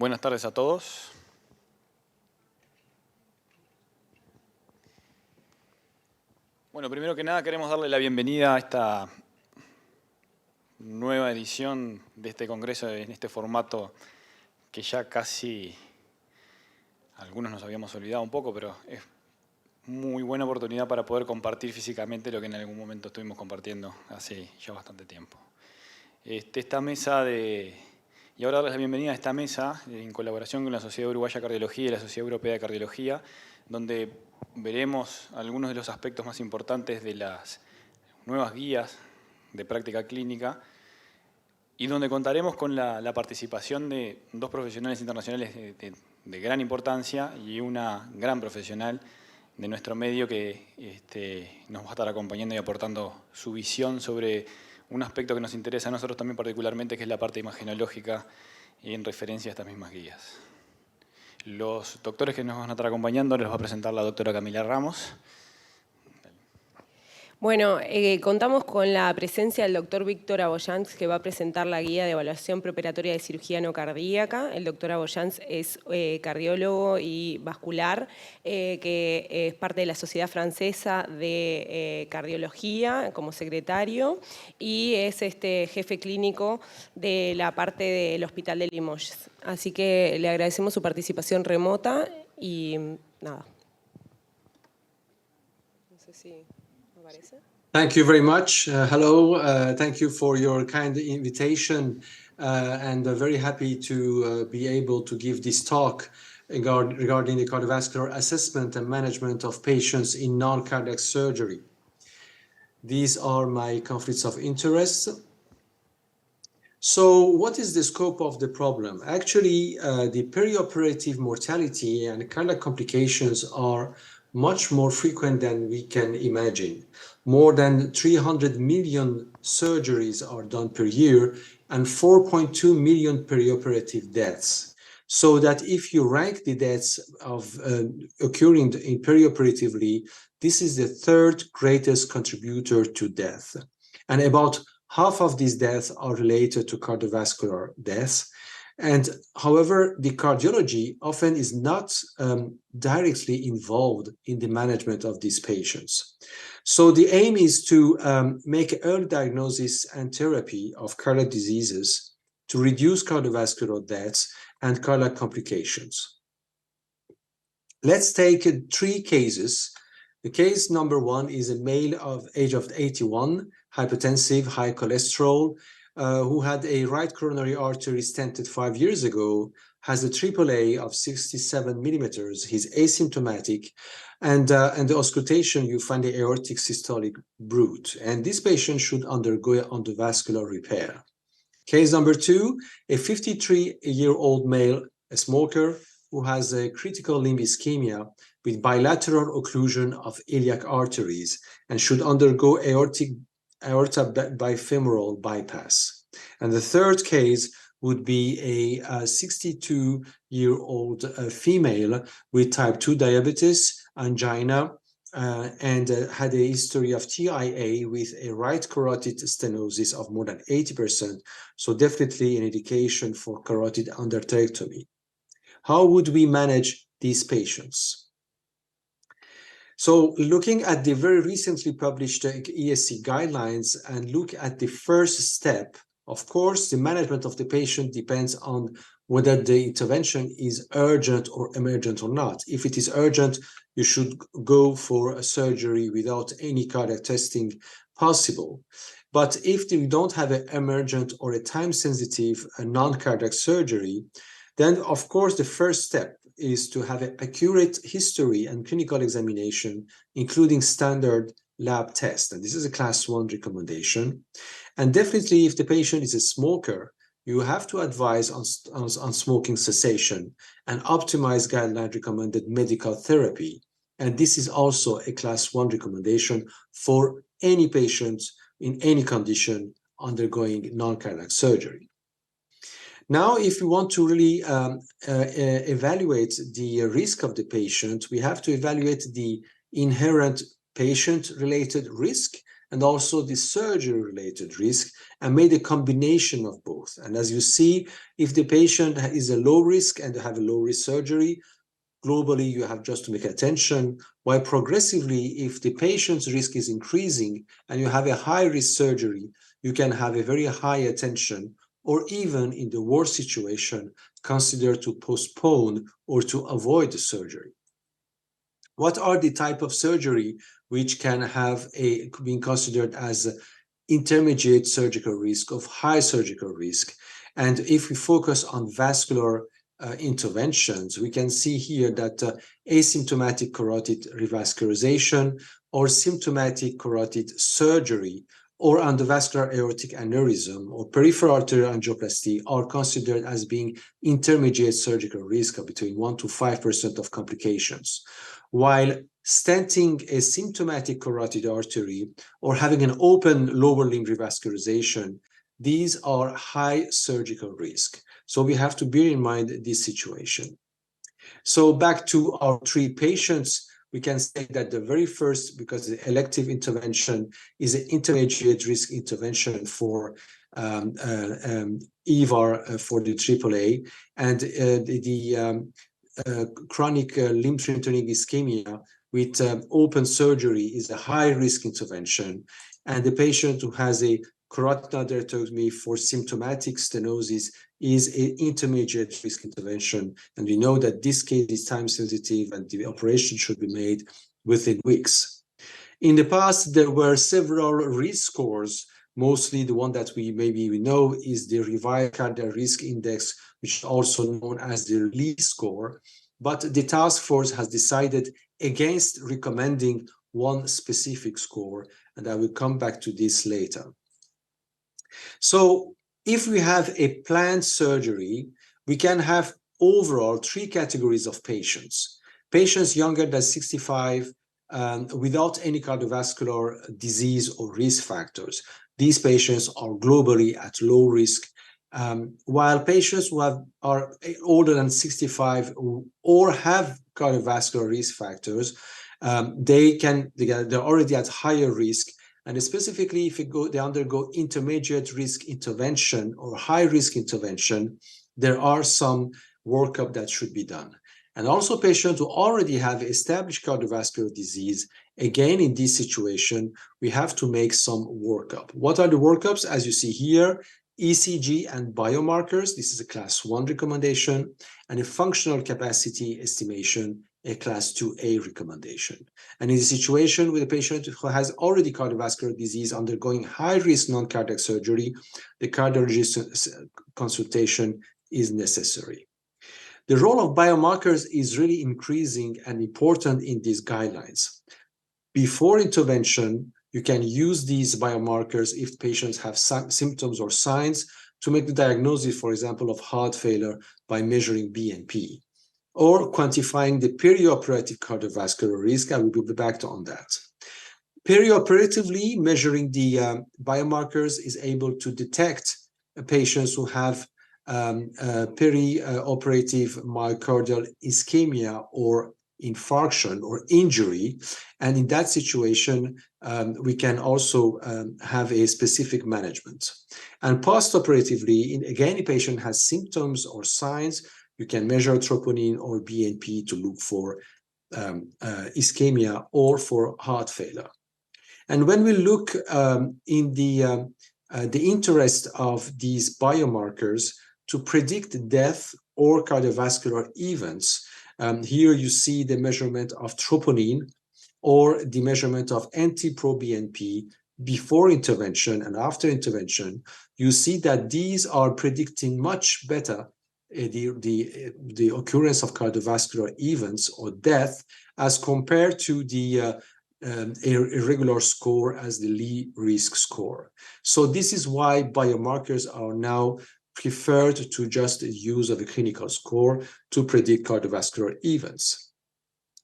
Buenas tardes a todos. Bueno, primero que nada queremos darle la bienvenida a esta nueva edición de este congreso en este formato que ya casi algunos nos habíamos olvidado un poco, pero es muy buena oportunidad para poder compartir físicamente lo que en algún momento estuvimos compartiendo hace ya bastante tiempo. Esta mesa y ahora darles la bienvenida a esta mesa en colaboración con la Sociedad Uruguaya de Cardiología y la Sociedad Europea de Cardiología, donde veremos algunos de los aspectos más importantes de las nuevas guías de práctica clínica y donde contaremos con la participación de dos profesionales internacionales de gran importancia y una gran profesional de nuestro medio que nos va a estar acompañando y aportando su visión sobre un aspecto que nos interesa a nosotros también particularmente, que es la parte imagenológica en referencia a estas mismas guías. Los doctores que nos van a estar acompañando les va a presentar la doctora Camila Ramos. Bueno, contamos con la presencia del doctor Víctor Aboyanz, que va a presentar la guía de evaluación preoperatoria de cirugía no cardíaca. El doctor Aboyanz es cardiólogo y vascular, que es parte de la Sociedad Francesa de Cardiología como secretario y es jefe clínico de la parte del Hospital de Limoges. Así que le agradecemos su participación remota y nada. No sé si... Thank you very much. Hello, thank you for your kind invitation and very happy to be able to give this talk regarding the cardiovascular assessment and management of patients in non-cardiac surgery. These are my conflicts of interest. So what is the scope of the problem? Actually, the perioperative mortality and cardiac complications are much more frequent than we can imagine. More than 300 million surgeries are done per year and 4.2 million perioperative deaths. So that if you rank the deaths of occurring perioperatively, this is the third greatest contributor to death. And about half of these deaths are related to cardiovascular deaths. And however, the cardiology often is not directly involved in the management of these patients. So the aim is to make early diagnosis and therapy of cardiac diseases to reduce cardiovascular deaths and cardiac complications. Let's take 3 cases. The case number 1 is a male of age of 81, hypertensive, high cholesterol, who had a right coronary artery stented 5 years ago, has a AAA of 67 millimeters. He's asymptomatic, and the auscultation, you find the aortic systolic brute. And this patient should undergo endovascular repair. Case number 2, a 53-year-old male, a smoker, who has a critical limb ischemia with bilateral occlusion of iliac arteries and should undergo aorta bifemoral bypass. And the third case would be a 62-year-old female with type 2 diabetes, angina, and had a history of TIA with a right carotid stenosis of more than 80%, so definitely an indication for carotid endarterectomy. How would we manage these patients? So looking at the very recently published ESC guidelines and look at the first step, of course, the management of the patient depends on whether the intervention is urgent or emergent or not. If it is urgent, you should go for a surgery without any cardiac testing possible. But if you don't have an emergent or a time-sensitive non-cardiac surgery, then of course the first step is to have an accurate history and clinical examination, including standard lab tests. And this is a class 1 recommendation. And definitely if the patient is a smoker, you have to advise on smoking cessation and optimize guideline recommended medical therapy. And this is also a class 1 recommendation for any patient in any condition undergoing non-cardiac surgery. Now, if we want to really evaluate the risk of the patient, we have to evaluate the inherent patient-related risk and also the surgery-related risk, and made a combination of both. And as you see, if the patient is a low risk and they have a low risk surgery, globally you have just to make attention, while progressively, if the patient's risk is increasing and you have a high risk surgery, you can have a very high attention, or even in the worst situation, consider to postpone or to avoid the surgery. What are the type of surgery which can have being considered as intermediate surgical risk, of high surgical risk? And if we focus on vascular interventions, we can see here that asymptomatic carotid revascularization or symptomatic carotid surgery or endovascular aortic aneurysm or peripheral arterial angioplasty are considered as being intermediate surgical risk of between 1 to 5% of complications. While stenting a symptomatic carotid artery or having an open lower limb revascularization, these are high surgical risk. So we have to bear in mind this situation. So back to our 3 patients, we can say that the very first, because the elective intervention is an intermediate risk intervention for EVAR for the AAA, and chronic limb threatening ischemia with open surgery is a high risk intervention, and the patient who has a carotid endarterectomy for symptomatic stenosis is an intermediate risk intervention, and we know that this case is time sensitive and the operation should be made within weeks. In the past, there were several risk scores. Mostly the one that we know is the Revised Cardiac Risk Index, which is also known as the Lee score. But the task force has decided against recommending one specific score, and I will come back to this later. So if we have a planned surgery, we can have overall 3 categories of patients. Patients younger than 65 without any cardiovascular disease or risk factors. These patients are globally at low risk, while patients who are older than 65 or have cardiovascular risk factors, they're already at higher risk. And specifically, if they undergo intermediate risk intervention or high risk intervention, there are some workup that should be done. And also patients who already have established cardiovascular disease, again, in this situation, we have to make some workup. What are the workups? As you see here, ECG and biomarkers, this is a class 1 recommendation, and a functional capacity estimation, a class 2A recommendation. And in the situation with a patient who has already cardiovascular disease undergoing high-risk non-cardiac surgery, the cardiologist consultation is necessary. The role of biomarkers is really increasing and important in these guidelines. Before intervention, you can use these biomarkers if patients have symptoms or signs to make the diagnosis, for example, of heart failure by measuring BNP, or quantifying the perioperative cardiovascular risk. I will be back on that. Perioperatively, measuring the biomarkers is able to detect patients who have perioperative myocardial ischemia or infarction or injury, and in that situation we can also have a specific management. And post-operatively, again, if a patient has symptoms or signs, you can measure troponin or BNP to look for ischemia or for heart failure. And when we look in the interest of these biomarkers to predict death or cardiovascular events, here you see the measurement of troponin or the measurement of NT-proBNP before intervention and after intervention. You see that these are predicting much better the occurrence of cardiovascular events or death as compared to the irregular score as the Lee risk score. So this is why biomarkers are now preferred to just use of a clinical score to predict cardiovascular events.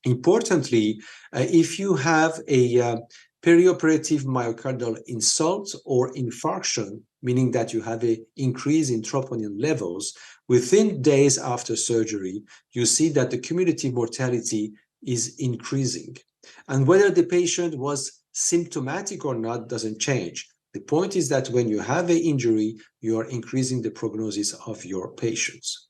Importantly, if you have a perioperative myocardial insult or infarction, meaning that you have an increase in troponin levels, within days after surgery, you see that the cumulative mortality is increasing. And whether the patient was symptomatic or not doesn't change. The point is that when you have an injury, you are increasing the prognosis of your patients.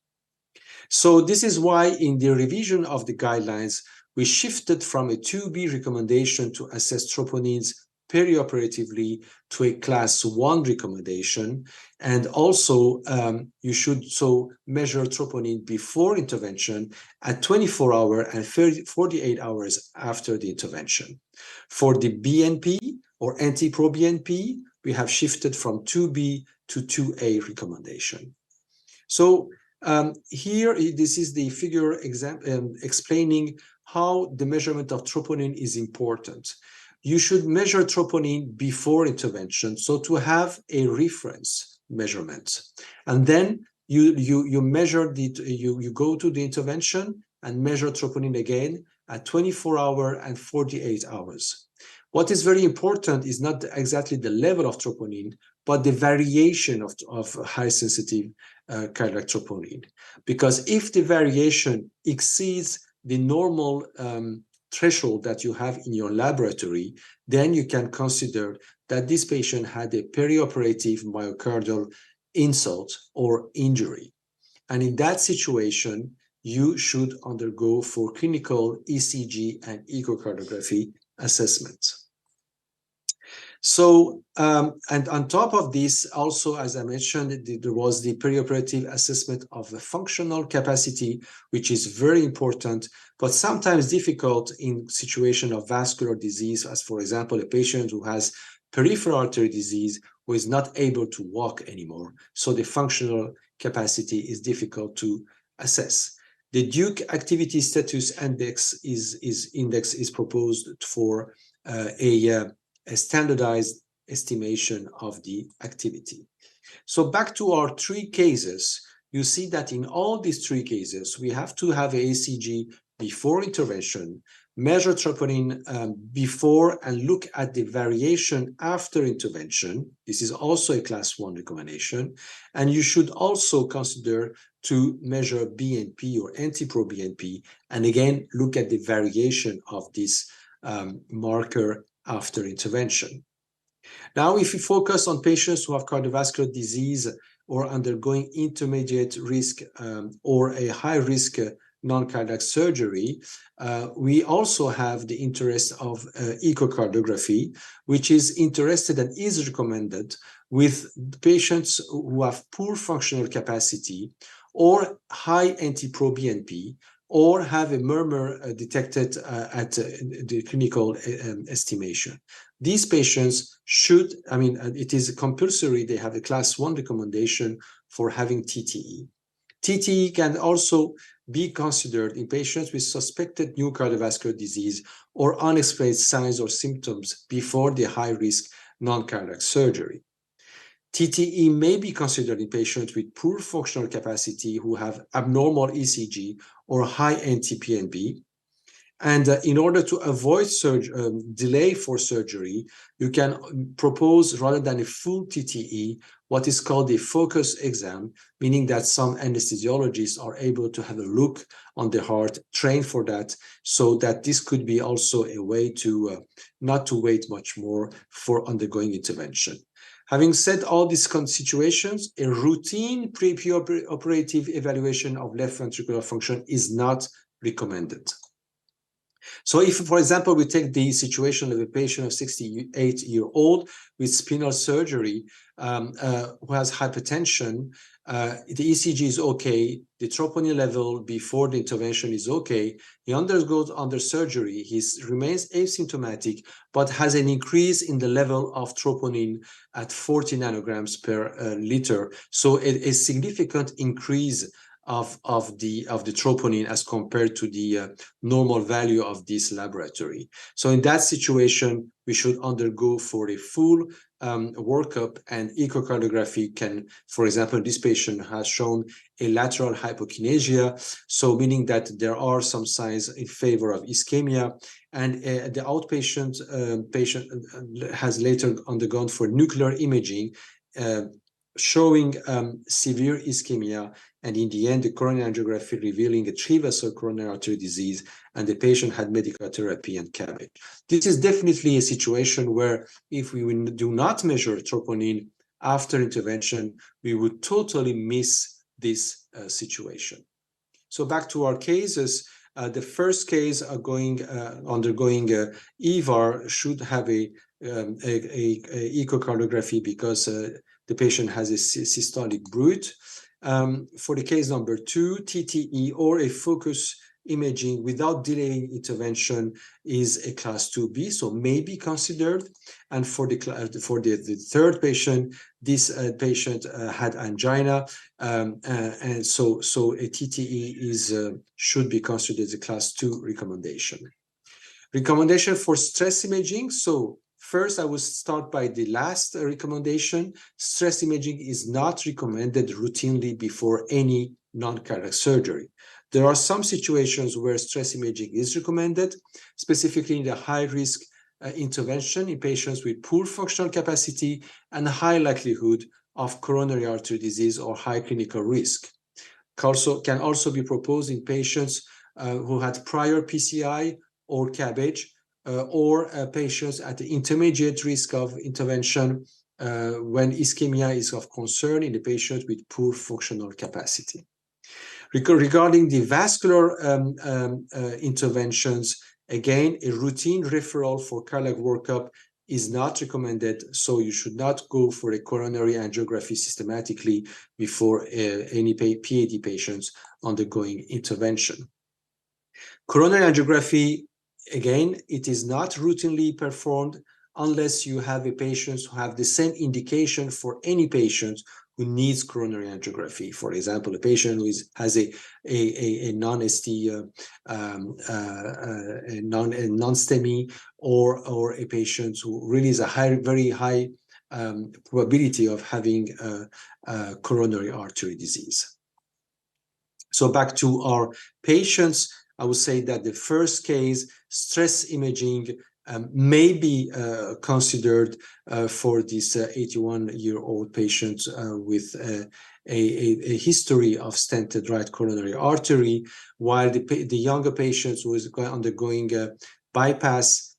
So this is why in the revision of the guidelines, we shifted from a 2B recommendation to assess troponins perioperatively to a class 1 recommendation. And also you should measure troponin before intervention at 24 hours and 48 hours after the intervention. For the BNP or NT-proBNP, we have shifted from 2B to 2A recommendation. So here, this is the figure explaining how the measurement of troponin is important. You should measure troponin before intervention, so to have a reference measurement. And then you measure you go to the intervention and measure troponin again at 24 hours and 48 hours. What is very important is not exactly the level of troponin, but the variation of high sensitive cardiac troponin. Because if the variation exceeds the normal threshold that you have in your laboratory, then you can consider that this patient had a perioperative myocardial insult or injury. And in that situation, you should undergo for clinical ECG and echocardiography assessment. So, and on top of this, also, as I mentioned, there was the perioperative assessment of the functional capacity, which is very important, but sometimes difficult in situation of vascular disease, as for example, a patient who has peripheral artery disease who is not able to walk anymore. So the functional capacity is difficult to assess. The Duke Activity Status Index is proposed for a standardized estimation of the activity. So back to our 3 cases, you see that in all these 3 cases, we have to have an ECG before intervention, measure troponin before, and look at the variation after intervention. This is also a class 1 recommendation. And you should also consider to measure BNP or NT-proBNP, and again, look at the variation of this marker after intervention. Now, if we focus on patients who have cardiovascular disease or undergoing intermediate risk or a high risk non-cardiac surgery, we also have the interest of echocardiography, which is interested and is recommended with patients who have poor functional capacity or high NT-proBNP, or have a murmur detected at the clinical estimation. These patients should, it is compulsory, they have a class 1 recommendation for having TTE. TTE can also be considered in patients with suspected new cardiovascular disease or unexplained signs or symptoms before the high-risk non-cardiac surgery. TTE may be considered in patients with poor functional capacity who have abnormal ECG or high NT-proBNP. And in order to avoid delay for surgery, you can propose, rather than a full TTE, what is called a focus exam, meaning that some anesthesiologists are able to have a look on the heart, train for that, so that this could be also a way to not to wait much more for undergoing intervention. Having said all these situations, a routine pre-operative evaluation of left ventricular function is not recommended. So if, for example, we take the situation of a patient of 68-year-old with spinal surgery who has hypertension, the ECG is okay, the troponin level before the intervention is okay, he undergoes under surgery, he remains asymptomatic, but has an increase in the level of troponin at 40 nanograms per liter. So a significant increase of the troponin as compared to the normal value of this laboratory. So in that situation, we should undergo for a full workup, and echocardiography can, for example, this patient has shown a lateral hypokinesia, so meaning that there are some signs in favor of ischemia, and the outpatient patient has later undergone for nuclear imaging showing severe ischemia, and in the end, the coronary angiography revealing a 3-vessel coronary artery disease, and the patient had medical therapy and CABG. This is definitely a situation where if we do not measure troponin after intervention, we would totally miss this situation. So back to our cases, the first case undergoing EVAR should have a echocardiography because the patient has a systolic bruit. For the case number 2, TTE or a focus imaging without delaying intervention is a class 2B, so may be considered. And for the third patient, this patient had angina, and so a TTE should be considered as a class 2 recommendation. Recommendation for stress imaging. So first, I will start by the last recommendation. Stress imaging is not recommended routinely before any non-cardiac surgery. There are some situations where stress imaging is recommended, specifically in the high-risk intervention in patients with poor functional capacity and high likelihood of coronary artery disease or high clinical risk. Can also be proposed in patients who had prior PCI or CABG, or patients at the intermediate risk of intervention when ischemia is of concern in the patient with poor functional capacity. Regarding the vascular interventions, again, a routine referral for cardiac workup is not recommended, so you should not go for a coronary angiography systematically before any PAD patients undergoing intervention. Coronary angiography, again, it is not routinely performed unless you have a patient who have the same indication for any patient who needs coronary angiography. For example, a patient who has a non-ST, non-STEMI, or a patient who really is a very high probability of having coronary artery disease. So back to our patients, I would say that the first case, stress imaging, may be considered for this 81-year-old patient with a history of stented right coronary artery, while the younger patient who is undergoing bypass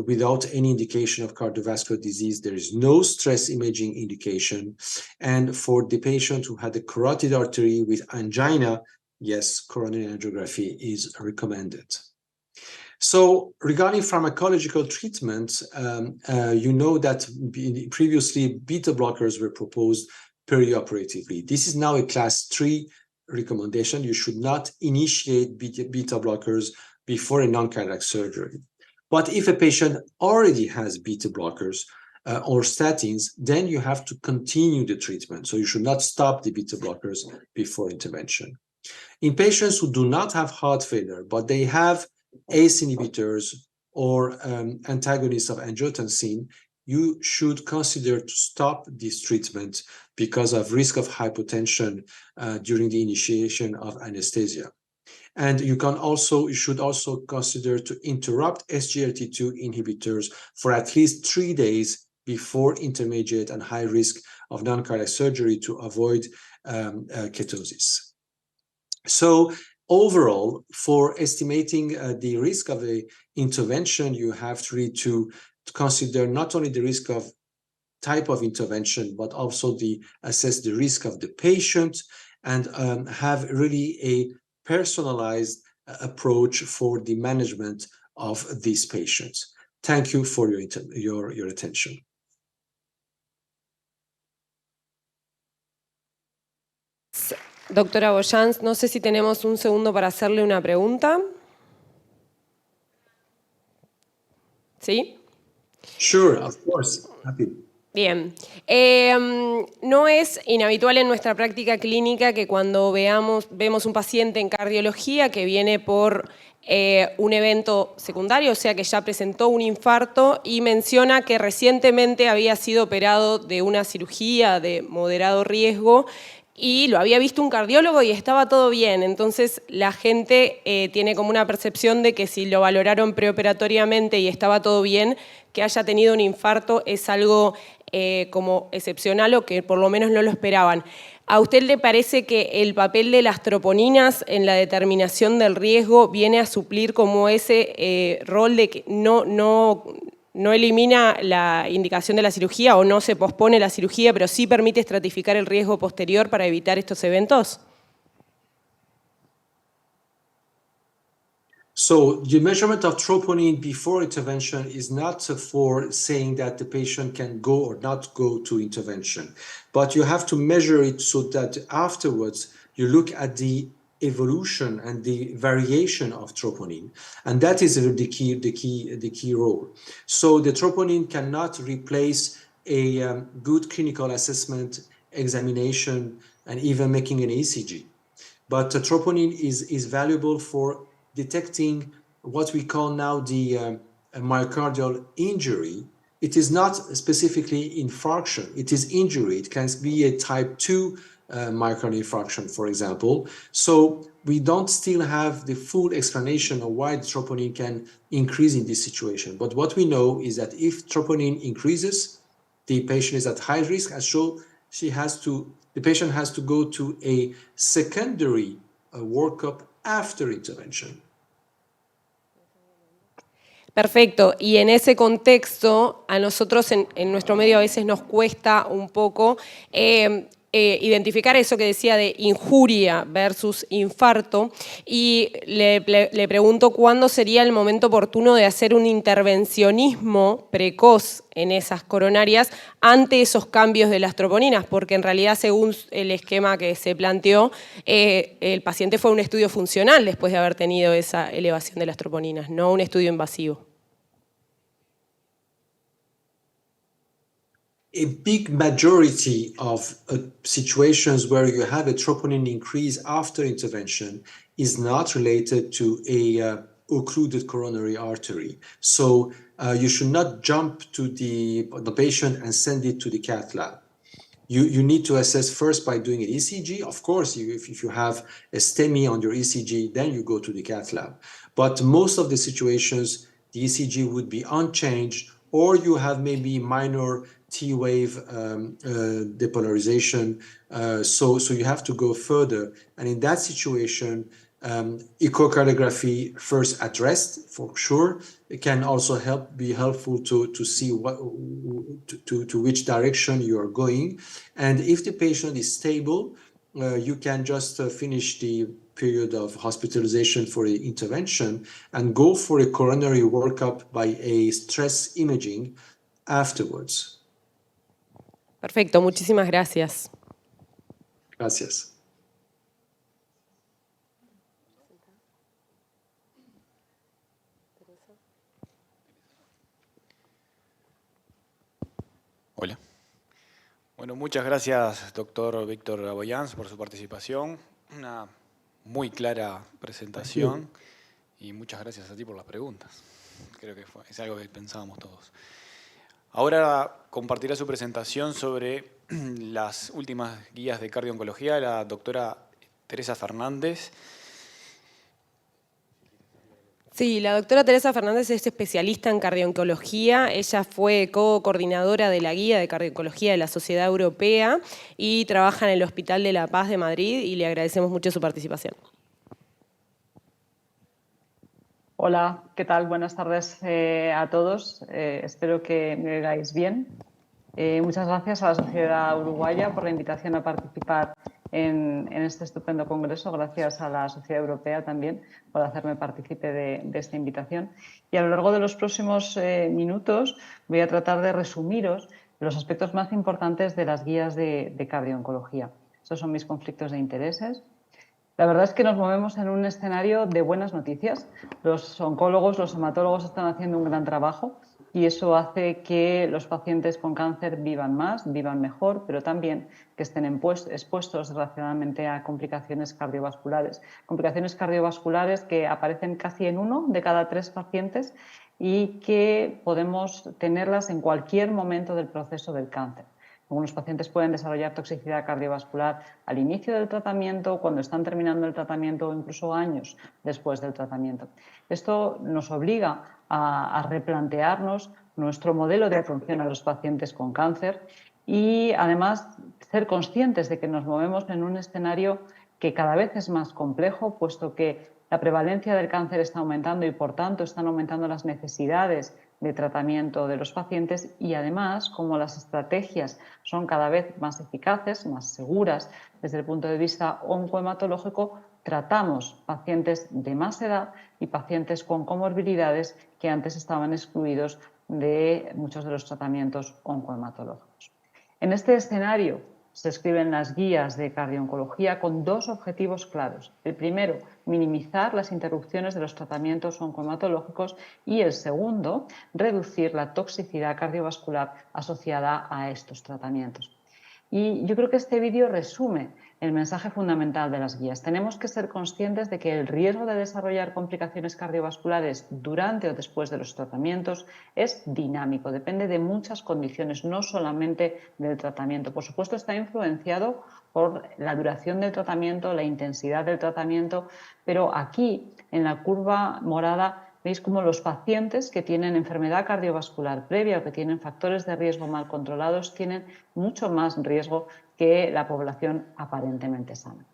without any indication of cardiovascular disease, there is no stress imaging indication. And for the patient who had a carotid artery with angina, yes, coronary angiography is recommended. So regarding pharmacological treatment, you know that previously beta blockers were proposed perioperatively. This is now a class 3 recommendation. You should not initiate beta blockers before a non-cardiac surgery. But if a patient already has beta blockers or statins, then you have to continue the treatment. So you should not stop the beta blockers before intervention. In patients who do not have heart failure, but they have ACE inhibitors or antagonists of angiotensin, you should consider to stop this treatment because of risk of hypotension during the initiation of anesthesia. And you should also consider to interrupt SGLT2 inhibitors for at least 3 days before intermediate and high risk of non-cardiac surgery to avoid ketosis. So overall, for estimating the risk of the intervention, you have to consider not only the risk of type of intervention, but also assess the risk of the patient and have really a personalized approach for the management of these patients. Thank you for your attention. Doctora Boyans, no sé si tenemos un segundo para hacerle una pregunta. ¿Sí? Sure, of course. Happy. Bien. No es inhabitual en nuestra práctica clínica que cuando vemos un paciente en cardiología que viene por un evento secundario, o sea que ya presentó un infarto y menciona que recientemente había sido operado de una cirugía de moderado riesgo, y lo había visto un cardiólogo y estaba todo bien. Entonces la gente tiene como una percepción de que si lo valoraron preoperatoriamente y estaba todo bien, que haya tenido un infarto es algo como excepcional o que por lo menos no lo esperaban. ¿A usted le parece que el papel de las troponinas en la determinación del riesgo viene a suplir como ese rol de que no elimina la indicación de la cirugía o no se pospone la cirugía, pero sí permite estratificar el riesgo posterior para evitar estos eventos? So the measurement of troponin before intervention is not for saying that the patient can go or not go to intervention, but you have to measure it so that afterwards you look at the evolution and the variation of troponin, and that is the key role. So the troponin cannot replace a good clinical assessment, examination, and even making an ECG. But troponin is valuable for detecting what we call now the myocardial injury. It is not specifically infarction, it is injury. It can be a type 2 myocardial infarction, for example. So we don't still have the full explanation of why the troponin can increase in this situation. But what we know is that if troponin increases, the patient is at high risk, and so the patient has to go to a secondary workup after intervention. Perfecto, y en ese contexto a nosotros en nuestro medio a veces nos cuesta un poco identificar eso que decía de injuria versus infarto, y le pregunto cuándo sería el momento oportuno de hacer un intervencionismo precoz en esas coronarias ante esos cambios de las troponinas, porque en realidad según el esquema que se planteó, el paciente fue a un estudio funcional después de haber tenido esa elevación de las troponinas, no un estudio invasivo. A big majority of situations where you have a troponin increase after intervention is not related to a occluded coronary artery. So you should not jump to the patient and send it to the cath lab. You need to assess first by doing an ECG. Of course, if you have a STEMI on your ECG, then you go to the cath lab. But most of the situations, the ECG would be unchanged, or you have maybe minor T-wave depolarization. So you have to go further. And in that situation, echocardiography first addressed for sure. It can also be helpful to see to which direction you are going. And if the patient is stable, you can just finish the period of hospitalization for the intervention and go for a coronary workup by a stress imaging afterwards. Perfecto, muchísimas gracias. Gracias. Hola. Bueno, muchas gracias, doctor Víctor Aboyans, por su participación. Una muy clara presentación y muchas gracias a ti por las preguntas. Creo que es algo que pensábamos todos. Ahora compartirá su presentación sobre las últimas guías de cardiooncología la doctora Teresa Fernández. Sí, la doctora Teresa Fernández es especialista en cardiooncología. Ella fue co-coordinadora de la guía de cardiooncología de la Sociedad Europea y trabaja en el Hospital de la Paz de Madrid, y le agradecemos mucho su participación. Hola, ¿qué tal? Buenas tardes a todos. Espero que me oigáis bien. Muchas gracias a la Sociedad Uruguaya por la invitación a participar en este estupendo congreso. Gracias a la Sociedad Europea también por hacerme partícipe de esta invitación. Y a lo largo de los próximos minutos voy a tratar de resumiros los aspectos más importantes de las guías de cardiooncología. Estos son mis conflictos de intereses. La verdad es que nos movemos en un escenario de buenas noticias. Los oncólogos, los hematólogos están haciendo un gran trabajo y eso hace que los pacientes con cáncer vivan más, vivan mejor, pero también que estén expuestos desgraciadamente a complicaciones cardiovasculares. Complicaciones cardiovasculares que aparecen casi en 1 de cada 3 pacientes y que podemos tenerlas en cualquier momento del proceso del cáncer. Algunos pacientes pueden desarrollar toxicidad cardiovascular al inicio del tratamiento, cuando están terminando el tratamiento o incluso años después del tratamiento. Esto nos obliga a replantearnos nuestro modelo de atención a los pacientes con cáncer y además ser conscientes de que nos movemos en un escenario que cada vez es más complejo, puesto que la prevalencia del cáncer está aumentando y por tanto están aumentando las necesidades de tratamiento de los pacientes y además, como las estrategias son cada vez más eficaces, más seguras desde el punto de vista oncohematológico, tratamos pacientes de más edad y pacientes con comorbilidades que antes estaban excluidos de muchos de los tratamientos oncohematológicos. En este escenario se escriben las guías de cardio-oncología con dos objetivos claros. El primero, minimizar las interrupciones de los tratamientos oncohematológicos y el segundo, reducir la toxicidad cardiovascular asociada a estos tratamientos. Y yo creo que este vídeo resume el mensaje fundamental de las guías. Tenemos que ser conscientes de que el riesgo de desarrollar complicaciones cardiovasculares durante o después de los tratamientos es dinámico, depende de muchas condiciones, no solamente del tratamiento. Por supuesto, está influenciado por la duración del tratamiento, la intensidad del tratamiento, pero aquí, en la curva morada, veis cómo los pacientes que tienen enfermedad cardiovascular previa o que tienen factores de riesgo mal controlados tienen mucho más riesgo que la población aparentemente sana.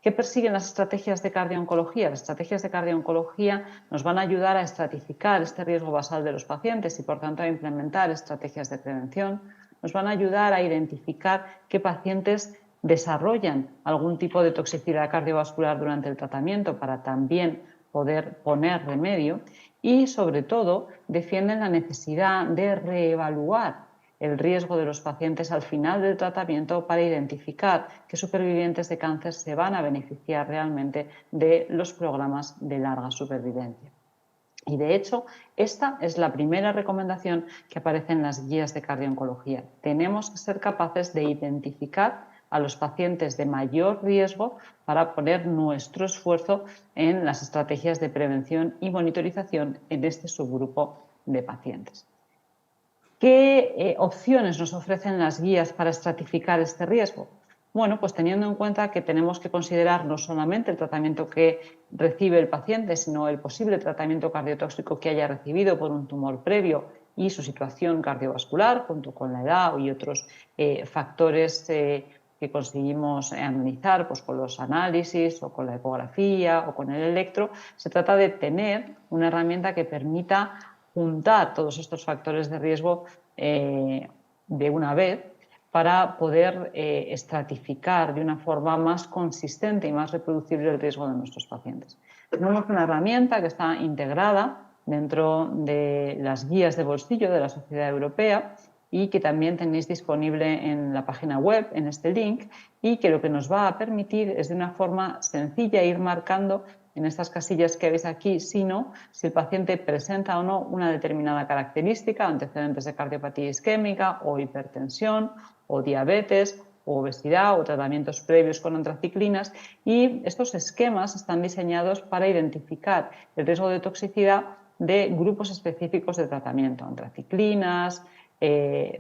¿Qué persiguen las estrategias de cardio-oncología? Las estrategias de cardio-oncología nos van a ayudar a estratificar este riesgo basal de los pacientes y, por tanto, a implementar estrategias de prevención. Nos van a ayudar a identificar qué pacientes desarrollan algún tipo de toxicidad cardiovascular durante el tratamiento para también poder poner remedio y, sobre todo, defienden la necesidad de reevaluar el riesgo de los pacientes al final del tratamiento para identificar qué supervivientes de cáncer se van a beneficiar realmente de los programas de larga supervivencia. Y, de hecho, esta es la primera recomendación que aparece en las guías de cardio-oncología. Tenemos que ser capaces de identificar a los pacientes de mayor riesgo para poner nuestro esfuerzo en las estrategias de prevención y monitorización en este subgrupo de pacientes. ¿Qué opciones nos ofrecen las guías para estratificar este riesgo? Bueno, pues teniendo en cuenta que tenemos que considerar no solamente el tratamiento que recibe el paciente, sino el posible tratamiento cardiotóxico que haya recibido por un tumor previo y su situación cardiovascular, junto con la edad y otros factores que conseguimos analizar pues, con los análisis o con la ecografía o con el electro. Se trata de tener una herramienta que permita juntar todos estos factores de riesgo de una vez para poder estratificar de una forma más consistente y más reproducible el riesgo de nuestros pacientes. Tenemos una herramienta que está integrada dentro de las guías de bolsillo de la Sociedad Europea y que también tenéis disponible en la página web, en este link, y que lo que nos va a permitir es de una forma sencilla ir marcando en estas casillas que veis aquí, sino si el paciente presenta o no una determinada característica, antecedentes de cardiopatía isquémica o hipertensión o diabetes o obesidad o tratamientos previos con antraciclinas, y estos esquemas están diseñados para identificar el riesgo de toxicidad de grupos específicos de tratamiento, antraciclinas,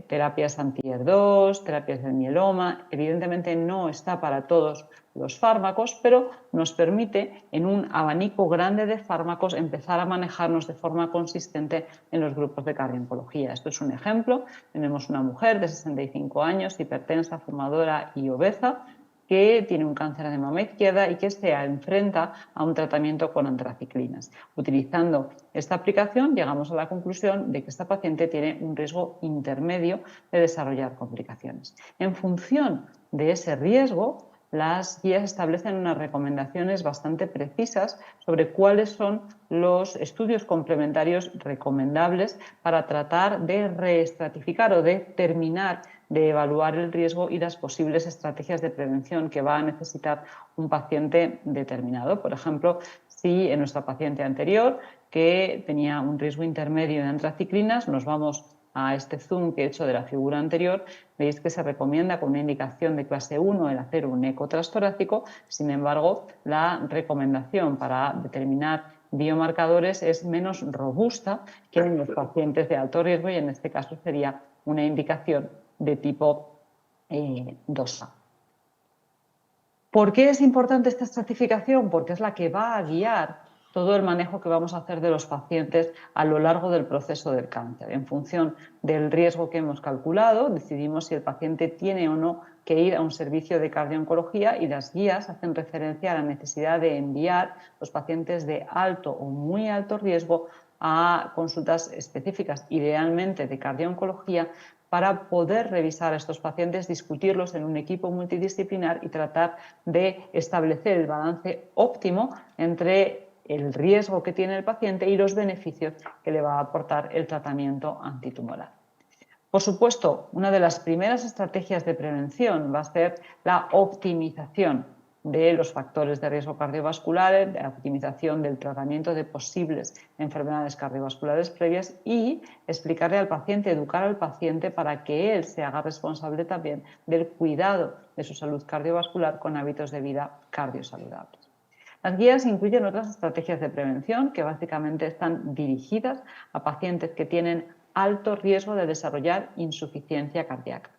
terapias anti-ER2, terapias del mieloma. Evidentemente no está para todos los fármacos, pero nos permite en un abanico grande de fármacos empezar a manejarnos de forma consistente en los grupos de cardio-oncología. Esto es un ejemplo. Tenemos una mujer de 65 años, hipertensa, fumadora y obesa, que tiene un cáncer de mama izquierda y que se enfrenta a un tratamiento con antraciclinas. Utilizando esta aplicación llegamos a la conclusión de que esta paciente tiene un riesgo intermedio de desarrollar complicaciones. En función de ese riesgo, las guías establecen unas recomendaciones bastante precisas sobre cuáles son los estudios complementarios recomendables para tratar de reestratificar o de terminar de evaluar el riesgo y las posibles estrategias de prevención que va a necesitar un paciente determinado. Por ejemplo, si en nuestra paciente anterior, que tenía un riesgo intermedio de antraciclinas, nos vamos a este zoom que he hecho de la figura anterior, veis que se recomienda con una indicación de clase 1 el hacer un eco transtorácico. Sin embargo, la recomendación para determinar biomarcadores es menos robusta que en los pacientes de alto riesgo y en este caso sería una indicación de tipo DOSA. ¿Por qué es importante esta estratificación? Porque es la que va a guiar todo el manejo que vamos a hacer de los pacientes a lo largo del proceso del cáncer. En función del riesgo que hemos calculado, decidimos si el paciente tiene o no que ir a un servicio de cardiooncología, y las guías hacen referencia a la necesidad de enviar los pacientes de alto o muy alto riesgo a consultas específicas, idealmente de cardiooncología, para poder revisar a estos pacientes, discutirlos en un equipo multidisciplinar y tratar de establecer el balance óptimo entre el riesgo que tiene el paciente y los beneficios que le va a aportar el tratamiento antitumoral. Por supuesto, una de las primeras estrategias de prevención va a ser la optimización de los factores de riesgo cardiovasculares, la optimización del tratamiento de posibles enfermedades cardiovasculares previas y explicarle al paciente, educar al paciente para que él se haga responsable también del cuidado de su salud cardiovascular con hábitos de vida cardiosaludables. Las guías incluyen otras estrategias de prevención que básicamente están dirigidas a pacientes que tienen alto riesgo de desarrollar insuficiencia cardíaca.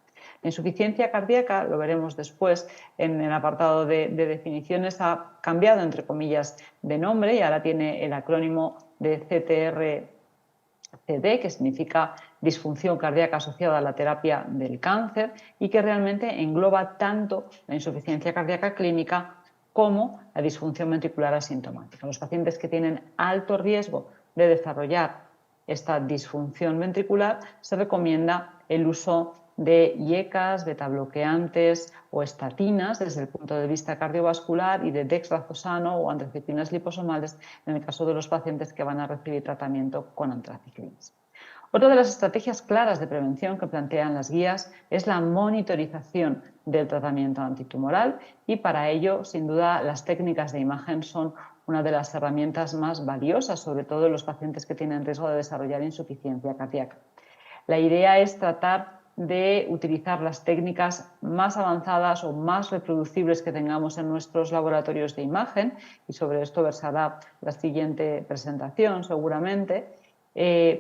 La insuficiencia cardíaca, lo veremos después en el apartado de definiciones, ha cambiado entre comillas de nombre y ahora tiene el acrónimo de CTRCD, que significa disfunción cardíaca asociada a la terapia del cáncer, y que realmente engloba tanto la insuficiencia cardíaca clínica como la disfunción ventricular asintomática. Los pacientes que tienen alto riesgo de desarrollar esta disfunción ventricular se recomienda el uso de IECAs, betabloqueantes o estatinas desde el punto de vista cardiovascular y de dextracosano o antraciclinas liposomales en el caso de los pacientes que van a recibir tratamiento con antraciclinas. Otra de las estrategias claras de prevención que plantean las guías es la monitorización del tratamiento antitumoral, y para ello, sin duda, las técnicas de imagen son una de las herramientas más valiosas, sobre todo en los pacientes que tienen riesgo de desarrollar insuficiencia cardíaca. La idea es tratar de utilizar las técnicas más avanzadas o más reproducibles que tengamos en nuestros laboratorios de imagen, y sobre esto versará la siguiente presentación seguramente.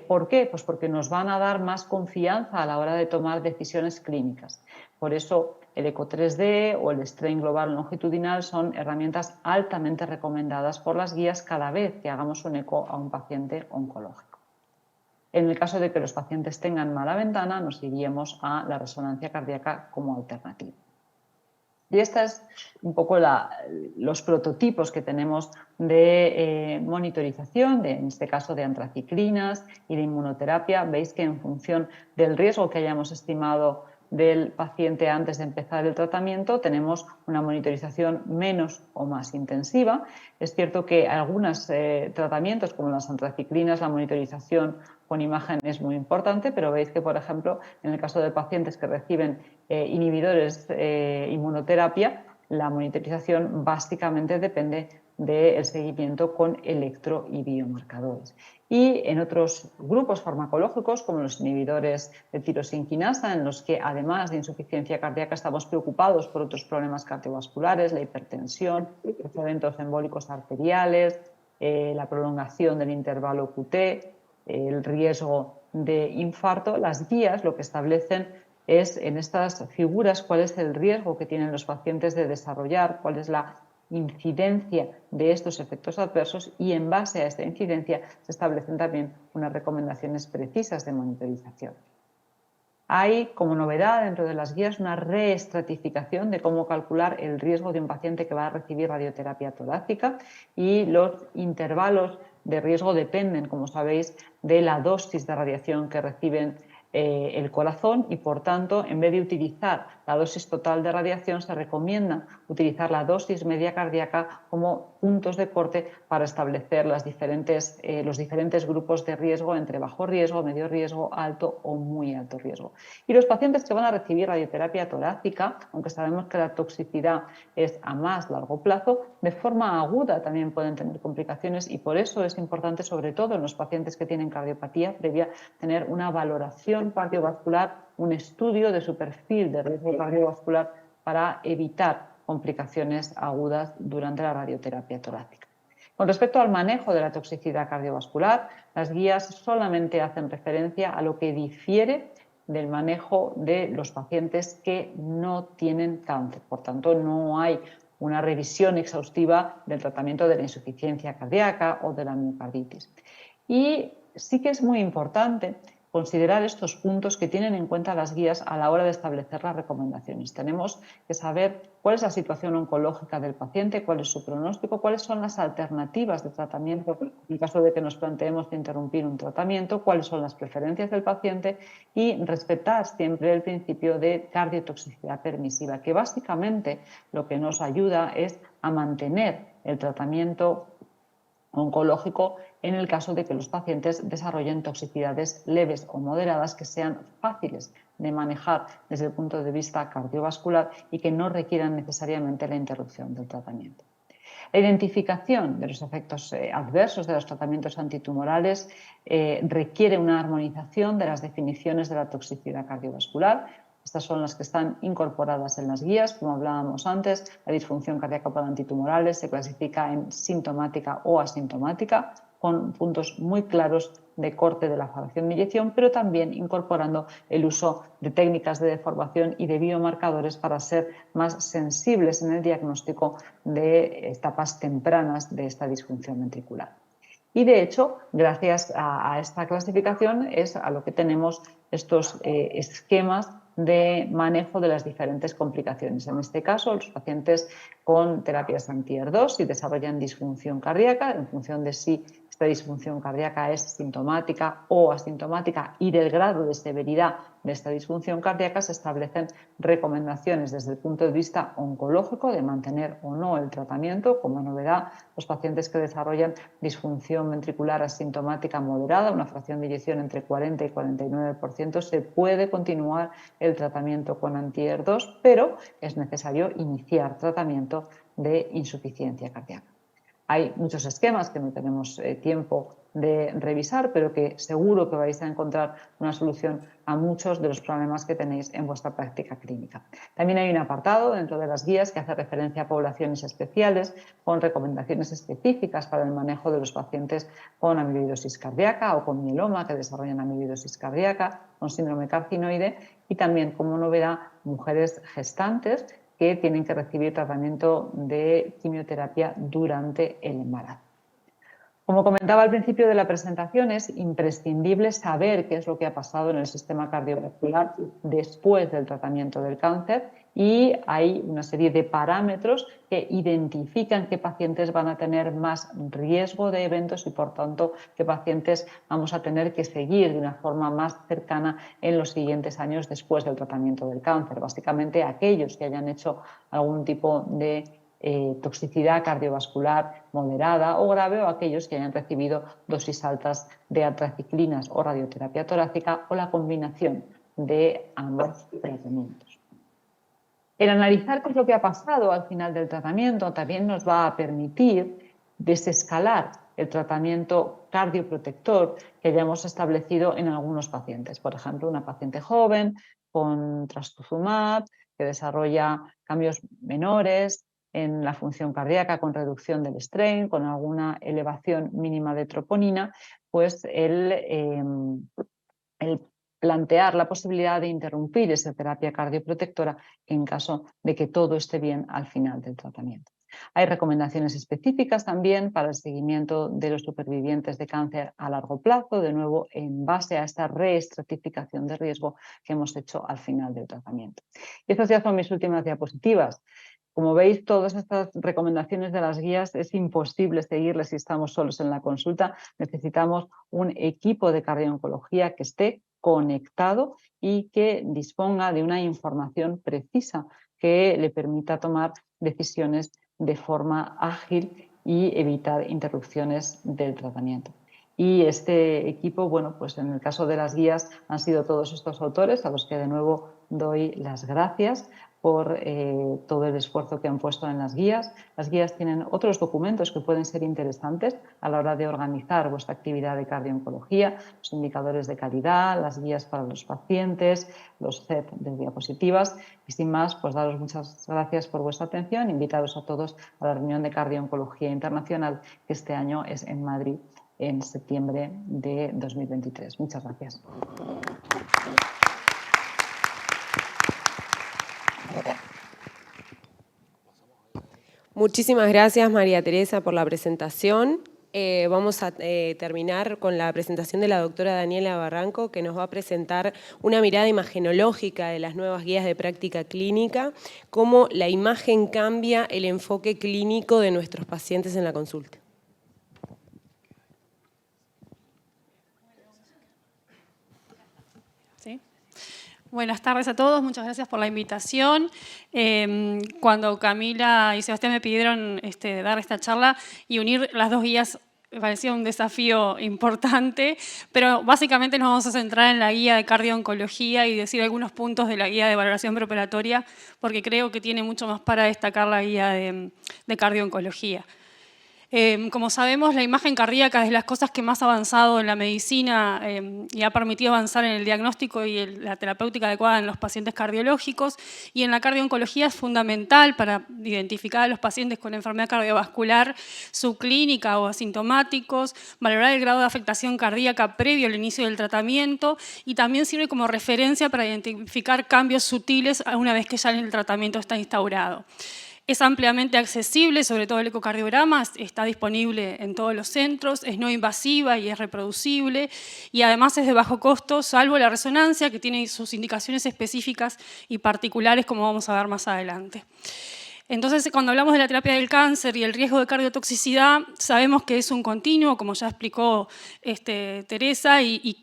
¿Por qué? Pues porque nos van a dar más confianza a la hora de tomar decisiones clínicas. Por eso el eco 3D o el strain global longitudinal son herramientas altamente recomendadas por las guías cada vez que hagamos un eco a un paciente oncológico. En el caso de que los pacientes tengan mala ventana, nos iríamos a la resonancia cardíaca como alternativa. Y esta es un poco los prototipos que tenemos de monitorización, en este caso de antraciclinas y de inmunoterapia. Veis que en función del riesgo que hayamos estimado del paciente antes de empezar el tratamiento, tenemos una monitorización menos o más intensiva. Es cierto que algunos tratamientos, como las antraciclinas, la monitorización con imagen es muy importante, pero veis que, por ejemplo, en el caso de pacientes que reciben inhibidores inmunoterapia, la monitorización básicamente depende del seguimiento con electro y biomarcadores. Y en otros grupos farmacológicos, como los inhibidores de tirosinquinasa, en los que además de insuficiencia cardíaca estamos preocupados por otros problemas cardiovasculares, la hipertensión, los eventos embólicos arteriales, la prolongación del intervalo QT, el riesgo de infarto, las guías lo que establecen es en estas figuras cuál es el riesgo que tienen los pacientes de desarrollar, cuál es la incidencia de estos efectos adversos, y en base a esta incidencia se establecen también unas recomendaciones precisas de monitorización. Hay como novedad dentro de las guías una reestratificación de cómo calcular el riesgo de un paciente que va a recibir radioterapia torácica, y los intervalos de riesgo dependen, como sabéis, de la dosis de radiación que reciben el corazón, y por tanto, en vez de utilizar la dosis total de radiación, se recomienda utilizar la dosis media cardíaca como puntos de corte para establecer los diferentes grupos de riesgo entre bajo riesgo, medio riesgo, alto o muy alto riesgo. Y los pacientes que van a recibir radioterapia torácica, aunque sabemos que la toxicidad es a más largo plazo, de forma aguda también pueden tener complicaciones, y por eso es importante, sobre todo en los pacientes que tienen cardiopatía previa, tener una valoración cardiovascular, un estudio de su perfil de riesgo cardiovascular para evitar complicaciones agudas durante la radioterapia torácica. Con respecto al manejo de la toxicidad cardiovascular, las guías solamente hacen referencia a lo que difiere del manejo de los pacientes que no tienen cáncer. Por tanto, no hay una revisión exhaustiva del tratamiento de la insuficiencia cardíaca o de la miocarditis. Y sí que es muy importante considerar estos puntos que tienen en cuenta las guías a la hora de establecer las recomendaciones. Tenemos que saber cuál es la situación oncológica del paciente, cuál es su pronóstico, cuáles son las alternativas de tratamiento en caso de que nos planteemos de interrumpir un tratamiento, cuáles son las preferencias del paciente y respetar siempre el principio de cardiotoxicidad permisiva, que básicamente lo que nos ayuda es a mantener el tratamiento oncológico en el caso de que los pacientes desarrollen toxicidades leves o moderadas que sean fáciles de manejar desde el punto de vista cardiovascular y que no requieran necesariamente la interrupción del tratamiento. La identificación de los efectos adversos de los tratamientos antitumorales requiere una armonización de las definiciones de la toxicidad cardiovascular. Estas son las que están incorporadas en las guías. Como hablábamos antes, la disfunción cardíaca por antitumorales se clasifica en sintomática o asintomática, con puntos muy claros de corte de la fracción de eyección, pero también incorporando el uso de técnicas de deformación y de biomarcadores para ser más sensibles en el diagnóstico de etapas tempranas de esta disfunción ventricular. Y de hecho, gracias a esta clasificación es a lo que tenemos estos esquemas de manejo de las diferentes complicaciones. En este caso, los pacientes con terapias anti-ER2, si desarrollan disfunción cardíaca, en función de si esta disfunción cardíaca es sintomática o asintomática y del grado de severidad de esta disfunción cardíaca, se establecen recomendaciones desde el punto de vista oncológico de mantener o no el tratamiento. Como novedad, los pacientes que desarrollan disfunción ventricular asintomática moderada, una fracción de eyección entre 40 y 49%, se puede continuar el tratamiento con anti-ER2, pero es necesario iniciar tratamiento de insuficiencia cardíaca. Hay muchos esquemas que no tenemos tiempo de revisar, pero que seguro que vais a encontrar una solución a muchos de los problemas que tenéis en vuestra práctica clínica. También hay un apartado dentro de las guías que hace referencia a poblaciones especiales con recomendaciones específicas para el manejo de los pacientes con amiloidosis cardíaca o con mieloma que desarrollan amiloidosis cardíaca, con síndrome carcinoide y también, como novedad, mujeres gestantes que tienen que recibir tratamiento de quimioterapia durante el embarazo. Como comentaba al principio de la presentación, es imprescindible saber qué es lo que ha pasado en el sistema cardiovascular después del tratamiento del cáncer y hay una serie de parámetros que identifican qué pacientes van a tener más riesgo de eventos y, por tanto, qué pacientes vamos a tener que seguir de una forma más cercana en los siguientes años después del tratamiento del cáncer. Básicamente, aquellos que hayan hecho algún tipo de toxicidad cardiovascular moderada o grave o aquellos que hayan recibido dosis altas de antraciclinas o radioterapia torácica o la combinación de ambos tratamientos. El analizar qué es lo que ha pasado al final del tratamiento también nos va a permitir desescalar el tratamiento cardioprotector que hayamos establecido en algunos pacientes. Por ejemplo, una paciente joven con trastuzumab que desarrolla cambios menores en la función cardíaca con reducción del strain, con alguna elevación mínima de troponina, pues el plantear la posibilidad de interrumpir esa terapia cardioprotectora en caso de que todo esté bien al final del tratamiento. Hay recomendaciones específicas también para el seguimiento de los supervivientes de cáncer a largo plazo, de nuevo en base a esta reestratificación de riesgo que hemos hecho al final del tratamiento. Y estas ya son mis últimas diapositivas. Como veis, todas estas recomendaciones de las guías es imposible seguirles si estamos solos en la consulta. Necesitamos un equipo de cardiooncología que esté conectado y que disponga de una información precisa que le permita tomar decisiones de forma ágil y evitar interrupciones del tratamiento. Y este equipo, bueno, pues en el caso de las guías han sido todos estos autores a los que de nuevo doy las gracias por todo el esfuerzo que han puesto en las guías. Las guías tienen otros documentos que pueden ser interesantes a la hora de organizar vuestra actividad de cardiooncología, los indicadores de calidad, las guías para los pacientes, los set de diapositivas. Y sin más, pues daros muchas gracias por vuestra atención. Invitaros a todos a la reunión de Cardiooncología Internacional que este año es en Madrid en septiembre de 2023. Muchas gracias. Muchísimas gracias, María Teresa, por la presentación. Vamos a terminar con la presentación de la doctora Daniela Barranco, que nos va a presentar una mirada imagenológica de las nuevas guías de práctica clínica, cómo la imagen cambia el enfoque clínico de nuestros pacientes en la consulta. ¿Sí? Buenas tardes a todos, muchas gracias por la invitación. Cuando Camila y Sebastián me pidieron dar esta charla y unir las dos guías, me parecía un desafío importante, pero básicamente nos vamos a centrar en la guía de cardio-oncología y decir algunos puntos de la guía de valoración preoperatoria, porque creo que tiene mucho más para destacar la guía de cardio-oncología. Como sabemos, la imagen cardíaca es de las cosas que más ha avanzado en la medicina y ha permitido avanzar en el diagnóstico y la terapéutica adecuada en los pacientes cardiológicos, y en la cardio-oncología es fundamental para identificar a los pacientes con enfermedad cardiovascular, subclínica o asintomáticos, valorar el grado de afectación cardíaca previo al inicio del tratamiento, y también sirve como referencia para identificar cambios sutiles una vez que ya el tratamiento está instaurado. Es ampliamente accesible, sobre todo el ecocardiograma, está disponible en todos los centros, es no invasiva y es reproducible, y además es de bajo costo, salvo la resonancia, que tiene sus indicaciones específicas y particulares, como vamos a ver más adelante. Entonces, cuando hablamos de la terapia del cáncer y el riesgo de cardiotoxicidad, sabemos que es un continuo, como ya explicó Teresa, y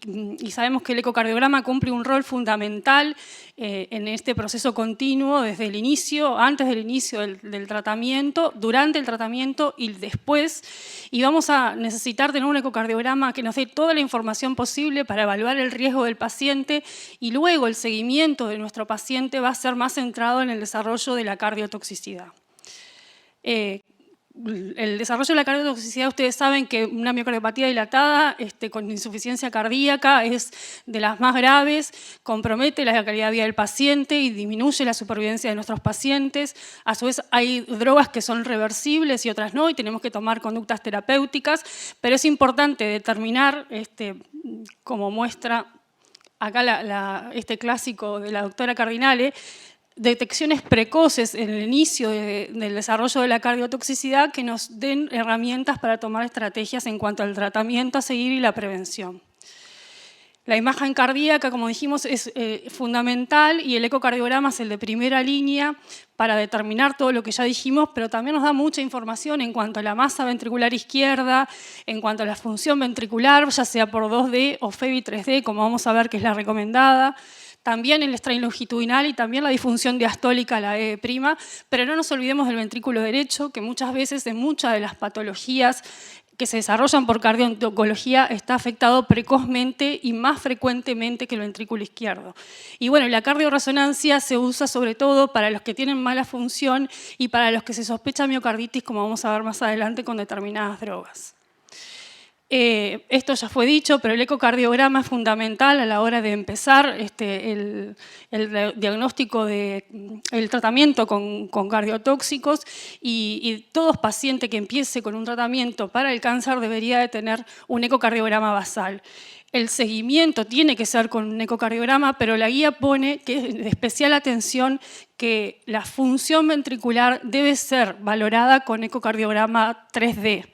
sabemos que el ecocardiograma cumple un rol fundamental en este proceso continuo desde el inicio, antes del inicio del tratamiento, durante el tratamiento y después. Y vamos a necesitar tener un ecocardiograma que nos dé toda la información posible para evaluar el riesgo del paciente, y luego el seguimiento de nuestro paciente va a ser más centrado en el desarrollo de la cardiotoxicidad. El desarrollo de la cardiotoxicidad, ustedes saben que una miocardiopatía dilatada con insuficiencia cardíaca es de las más graves, compromete la calidad de vida del paciente y disminuye la supervivencia de nuestros pacientes. A su vez, hay drogas que son reversibles y otras no, y tenemos que tomar conductas terapéuticas, pero es importante determinar, como muestra acá este clásico de la doctora Cardinale, detecciones precoces en el inicio del desarrollo de la cardiotoxicidad que nos den herramientas para tomar estrategias en cuanto al tratamiento a seguir y la prevención. La imagen cardíaca, como dijimos, es fundamental, y el ecocardiograma es el de primera línea para determinar todo lo que ya dijimos, pero también nos da mucha información en cuanto a la masa ventricular izquierda, en cuanto a la función ventricular, ya sea por 2D o FEBI 3D, como vamos a ver que es la recomendada. También el strain longitudinal y también la disfunción diastólica, la E', pero no nos olvidemos del ventrículo derecho, que muchas veces en muchas de las patologías que se desarrollan por cardio-oncología está afectado precozmente y más frecuentemente que el ventrículo izquierdo. Y bueno, la cardioresonancia se usa sobre todo para los que tienen mala función y para los que se sospecha miocarditis, como vamos a ver más adelante con determinadas drogas. Esto ya fue dicho, pero el ecocardiograma es fundamental a la hora de empezar el diagnóstico el tratamiento con cardiotóxicos, y todo paciente que empiece con un tratamiento para el cáncer debería de tener un ecocardiograma basal. El seguimiento tiene que ser con un ecocardiograma, pero la guía pone que es de especial atención que la función ventricular debe ser valorada con ecocardiograma 3D.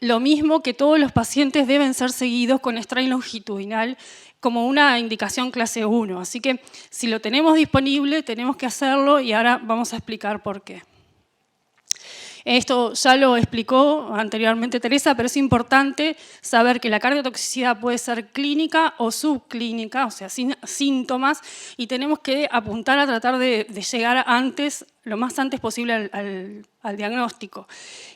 Lo mismo que todos los pacientes deben ser seguidos con strain longitudinal como una indicación clase 1. Así que si lo tenemos disponible, tenemos que hacerlo, y ahora vamos a explicar por qué. Esto ya lo explicó anteriormente Teresa, pero es importante saber que la cardiotoxicidad puede ser clínica o subclínica, o sea, sin síntomas, y tenemos que apuntar a tratar de llegar lo más antes posible al diagnóstico.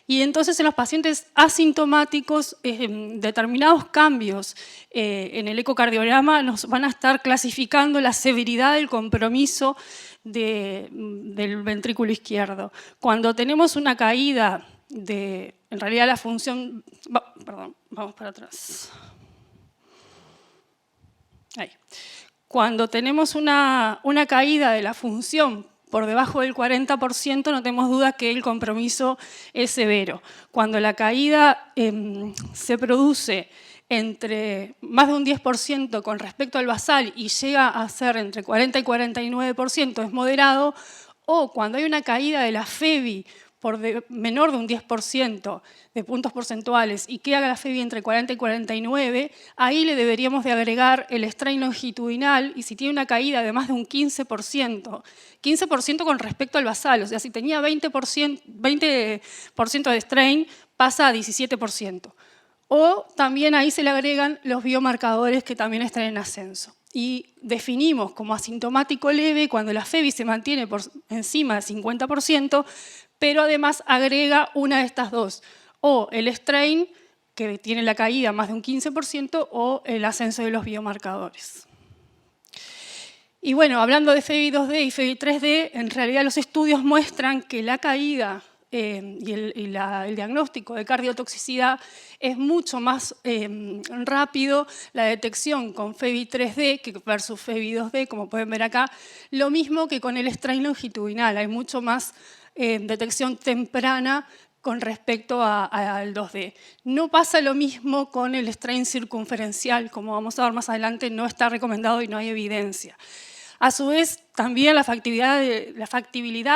Y entonces en los pacientes asintomáticos, determinados cambios en el ecocardiograma nos van a estar clasificando la severidad del compromiso del ventrículo izquierdo. Cuando tenemos una caída en realidad la función, perdón, vamos para atrás. Ahí. Cuando tenemos una caída de la función por debajo del 40%, no tenemos duda que el compromiso es severo. Cuando la caída se produce entre más de un 10% con respecto al basal y llega a ser entre 40 y 49%, es moderado, o cuando hay una caída de la FEBI menor de un 10% de puntos porcentuales y que haga la FEVI entre 40 y 49, ahí le deberíamos de agregar el strain longitudinal y si tiene una caída de más de un 15%, 15% con respecto al basal, o sea, si tenía 20% de strain, pasa a 17%. O también ahí se le agregan los biomarcadores que también están en ascenso. Y definimos como asintomático leve cuando la FEVI se mantiene por encima del 50%, pero además agrega una de estas dos, o el strain, que tiene la caída más de un 15%, o el ascenso de los biomarcadores. Y bueno, hablando de FEVI 2D y FEVI 3D, en realidad los estudios muestran que la caída y el diagnóstico de cardiotoxicidad es mucho más rápido, la detección con FEVI 3D que versus FEVI 2D, como pueden ver acá, lo mismo que con el strain longitudinal, hay mucho más detección temprana con respecto al 2D. No pasa lo mismo con el strain circunferencial, como vamos a ver más adelante, no está recomendado y no hay evidencia. A su vez, también la factibilidad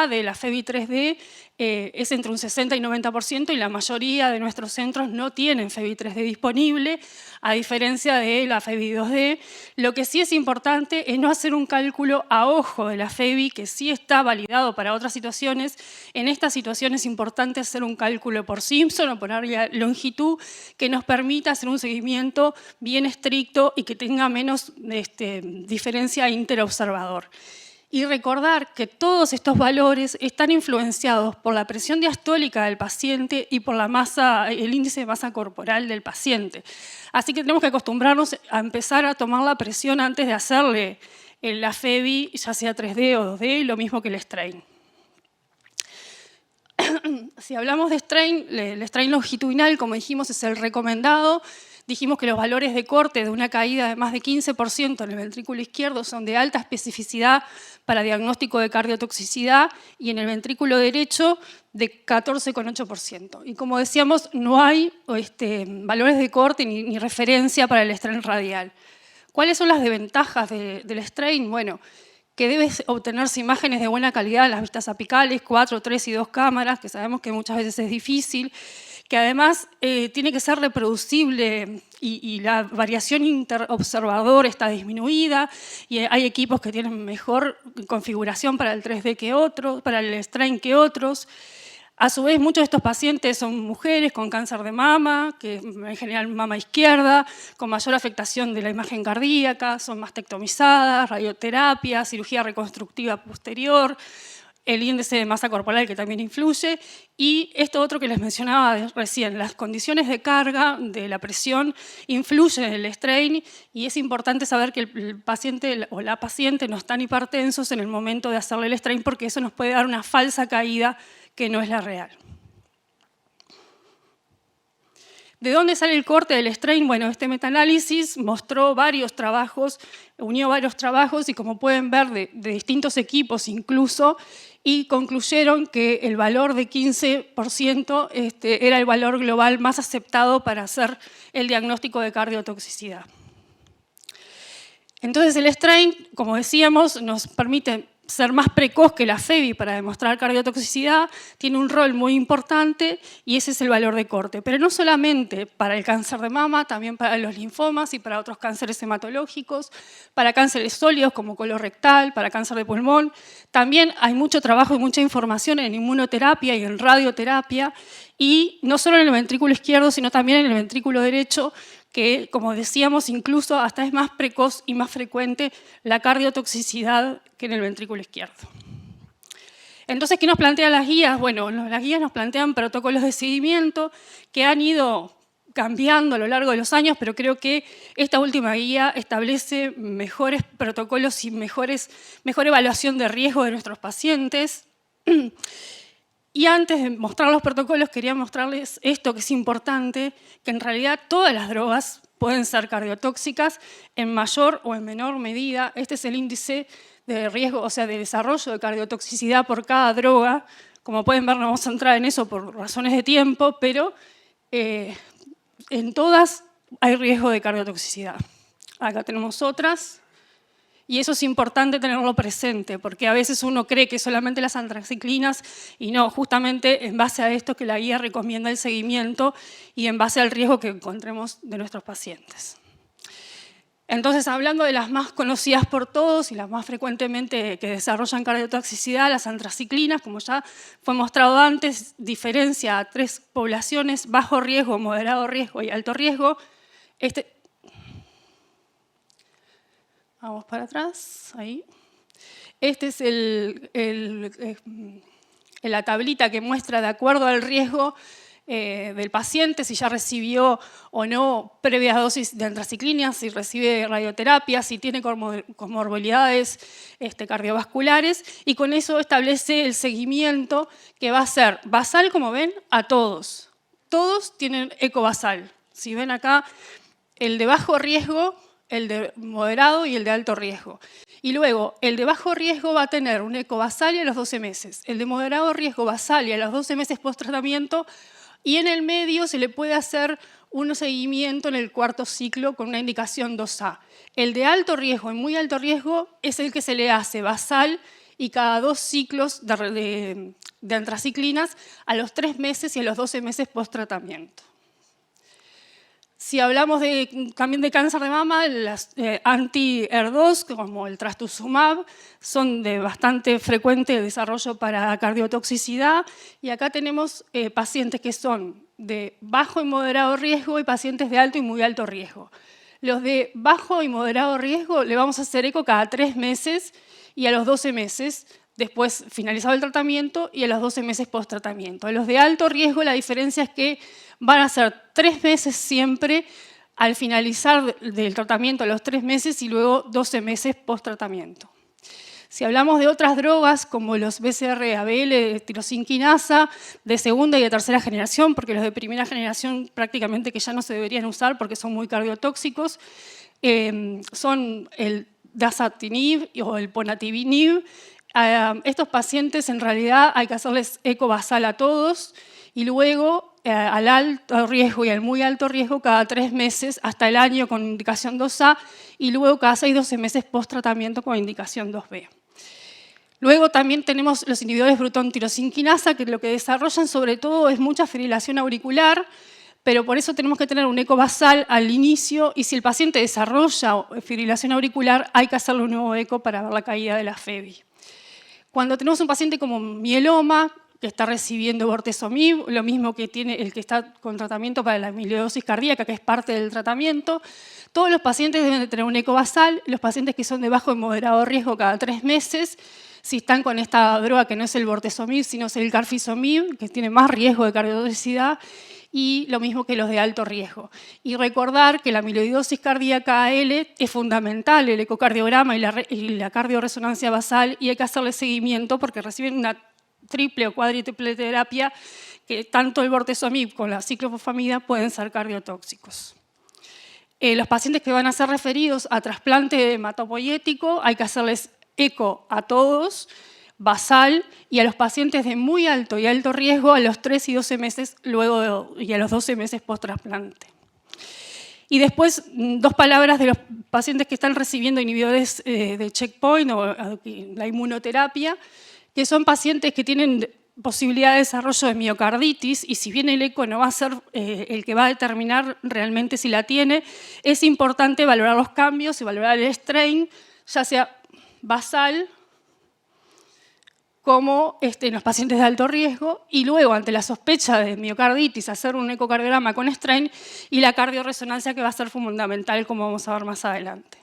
de la FEVI 3D es entre un 60 y 90% y la mayoría de nuestros centros no tienen FEVI 3D disponible, a diferencia de la FEVI 2D. Lo que sí es importante es no hacer un cálculo a ojo de la FEVI, que sí está validado para otras situaciones. En esta situación es importante hacer un cálculo por Simpson o por área longitud que nos permita hacer un seguimiento bien estricto y que tenga menos diferencia interobservador. Y recordar que todos estos valores están influenciados por la presión diastólica del paciente y por la masa, el índice de masa corporal del paciente. Así que tenemos que acostumbrarnos a empezar a tomar la presión antes de hacerle la FEVI, ya sea 3D o 2D, lo mismo que el strain. Si hablamos de strain, el strain longitudinal, como dijimos, es el recomendado. Dijimos que los valores de corte de una caída de más de 15% en el ventrículo izquierdo son de alta especificidad para diagnóstico de cardiotoxicidad y en el ventrículo derecho de 14,8%. Y como decíamos, no hay valores de corte ni referencia para el strain radial. ¿Cuáles son las desventajas del strain? Bueno, que debe obtenerse imágenes de buena calidad en las vistas apicales, 4, 3 y 2 cámaras, que sabemos que muchas veces es difícil, que además tiene que ser reproducible y la variación interobservador está disminuida y hay equipos que tienen mejor configuración para el 3D que otros, para el strain que otros. A su vez, muchos de estos pacientes son mujeres con cáncer de mama, que en general mama izquierda, con mayor afectación de la imagen cardíaca, son mastectomizadas, radioterapia, cirugía reconstructiva posterior, el índice de masa corporal que también influye, y esto otro que les mencionaba recién, las condiciones de carga de la presión influyen en el strain y es importante saber que el paciente o la paciente no están hipertensos en el momento de hacerle el strain porque eso nos puede dar una falsa caída que no es la real. ¿De dónde sale el corte del strain? Bueno, este metaanálisis mostró varios trabajos, unió varios trabajos y como pueden ver de distintos equipos incluso, y concluyeron que el valor de 15% era el valor global más aceptado para hacer el diagnóstico de cardiotoxicidad. Entonces el strain, como decíamos, nos permite ser más precoz que la FEVI para demostrar cardiotoxicidad, tiene un rol muy importante y ese es el valor de corte. Pero no solamente para el cáncer de mama, también para los linfomas y para otros cánceres hematológicos, para cánceres sólidos como colorectal, para cáncer de pulmón. También hay mucho trabajo y mucha información en inmunoterapia y en radioterapia y no solo en el ventrículo izquierdo, sino también en el ventrículo derecho, que, como decíamos, incluso hasta es más precoz y más frecuente la cardiotoxicidad que en el ventrículo izquierdo. Entonces, ¿qué nos plantean las guías? Bueno, las guías nos plantean protocolos de seguimiento que han ido cambiando a lo largo de los años, pero creo que esta última guía establece mejores protocolos y mejor evaluación de riesgo de nuestros pacientes. Y antes de mostrar los protocolos, quería mostrarles esto que es importante, que en realidad todas las drogas pueden ser cardiotóxicas en mayor o en menor medida. Este es el índice de riesgo, o sea, de desarrollo de cardiotoxicidad por cada droga. Como pueden ver, no vamos a entrar en eso por razones de tiempo, pero en todas hay riesgo de cardiotoxicidad. Acá tenemos otras. Y eso es importante tenerlo presente, porque a veces uno cree que solamente las antraciclinas, y no, justamente en base a esto que la guía recomienda el seguimiento y en base al riesgo que encontremos de nuestros pacientes. Entonces, hablando de las más conocidas por todos y las más frecuentemente que desarrollan cardiotoxicidad, las antraciclinas, como ya fue mostrado antes, diferencia a 3 poblaciones: bajo riesgo, moderado riesgo y alto riesgo. Vamos para atrás, ahí. Este es la tablita que muestra, de acuerdo al riesgo del paciente, si ya recibió o no previa dosis de antraciclina, si recibe radioterapia, si tiene comorbilidades cardiovasculares, y con eso establece el seguimiento que va a ser basal, como ven, a todos. Todos tienen eco basal. Si ven acá, el de bajo riesgo, el de moderado y el de alto riesgo. Y luego, el de bajo riesgo va a tener un eco basal a los 12 meses, el de moderado riesgo basal a los 12 meses post-tratamiento, y en el medio se le puede hacer un seguimiento en el 4º ciclo con una indicación 2A. El de alto riesgo y muy alto riesgo es el que se le hace basal y cada 2 ciclos de antraciclinas a los 3 meses y a los 12 meses post-tratamiento. Si hablamos también de cáncer de mama, las anti-HER2, como el trastuzumab, son de bastante frecuente desarrollo para cardiotoxicidad. Y acá tenemos pacientes que son de bajo y moderado riesgo y pacientes de alto y muy alto riesgo. Los de bajo y moderado riesgo le vamos a hacer eco cada 3 meses y a los 12 meses, después finalizado el tratamiento, y a los 12 meses post-tratamiento. A los de alto riesgo la diferencia es que van a ser 3 meses siempre al finalizar del tratamiento, a los 3 meses, y luego 12 meses post-tratamiento. Si hablamos de otras drogas, como los BCR-ABL, tirosinquinasa, de segunda y de tercera generación, porque los de primera generación prácticamente que ya no se deberían usar porque son muy cardiotóxicos, son el dasatinib o el ponatinib. Estos pacientes en realidad hay que hacerles eco basal a todos, y luego al alto riesgo y al muy alto riesgo cada 3 meses hasta el año con indicación 2A, y luego cada 6-12 meses post-tratamiento con indicación 2B. Luego también tenemos los inhibidores Bruton tirosinquinasa, que lo que desarrollan sobre todo es mucha fibrilación auricular, pero por eso tenemos que tener un eco basal al inicio, y si el paciente desarrolla fibrilación auricular hay que hacerle un nuevo eco para ver la caída de la FEBI. Cuando tenemos un paciente como mieloma, que está recibiendo bortezomib, lo mismo que tiene el que está con tratamiento para la amiloidosis cardíaca, que es parte del tratamiento, todos los pacientes deben de tener un eco basal. Los pacientes que son de bajo y moderado riesgo cada 3 meses, si están con esta droga que no es el bortezomib, sino es el carfizomib, que tiene más riesgo de cardiotoxicidad, y lo mismo que los de alto riesgo. Y recordar que la amiloidosis cardíaca AL es fundamental, el ecocardiograma y la cardioresonancia basal, y hay que hacerle seguimiento porque reciben una triple o cuádruple terapia, que tanto el bortezomib como la ciclofosfamida pueden ser cardiotóxicos. Los pacientes que van a ser referidos a trasplante hematopoyético hay que hacerles eco a todos, basal, y a los pacientes de muy alto y alto riesgo a los 3 y 12 meses y a los 12 meses post-trasplante. Y después, 2 palabras de los pacientes que están recibiendo inhibidores de checkpoint o la inmunoterapia, que son pacientes que tienen posibilidad de desarrollo de miocarditis, y si bien el eco no va a ser el que va a determinar realmente si la tiene, es importante valorar los cambios y valorar el strain, ya sea basal como en los pacientes de alto riesgo, y luego ante la sospecha de miocarditis hacer un ecocardiograma con strain, y la cardioresonancia, que va a ser fundamental, como vamos a ver más adelante.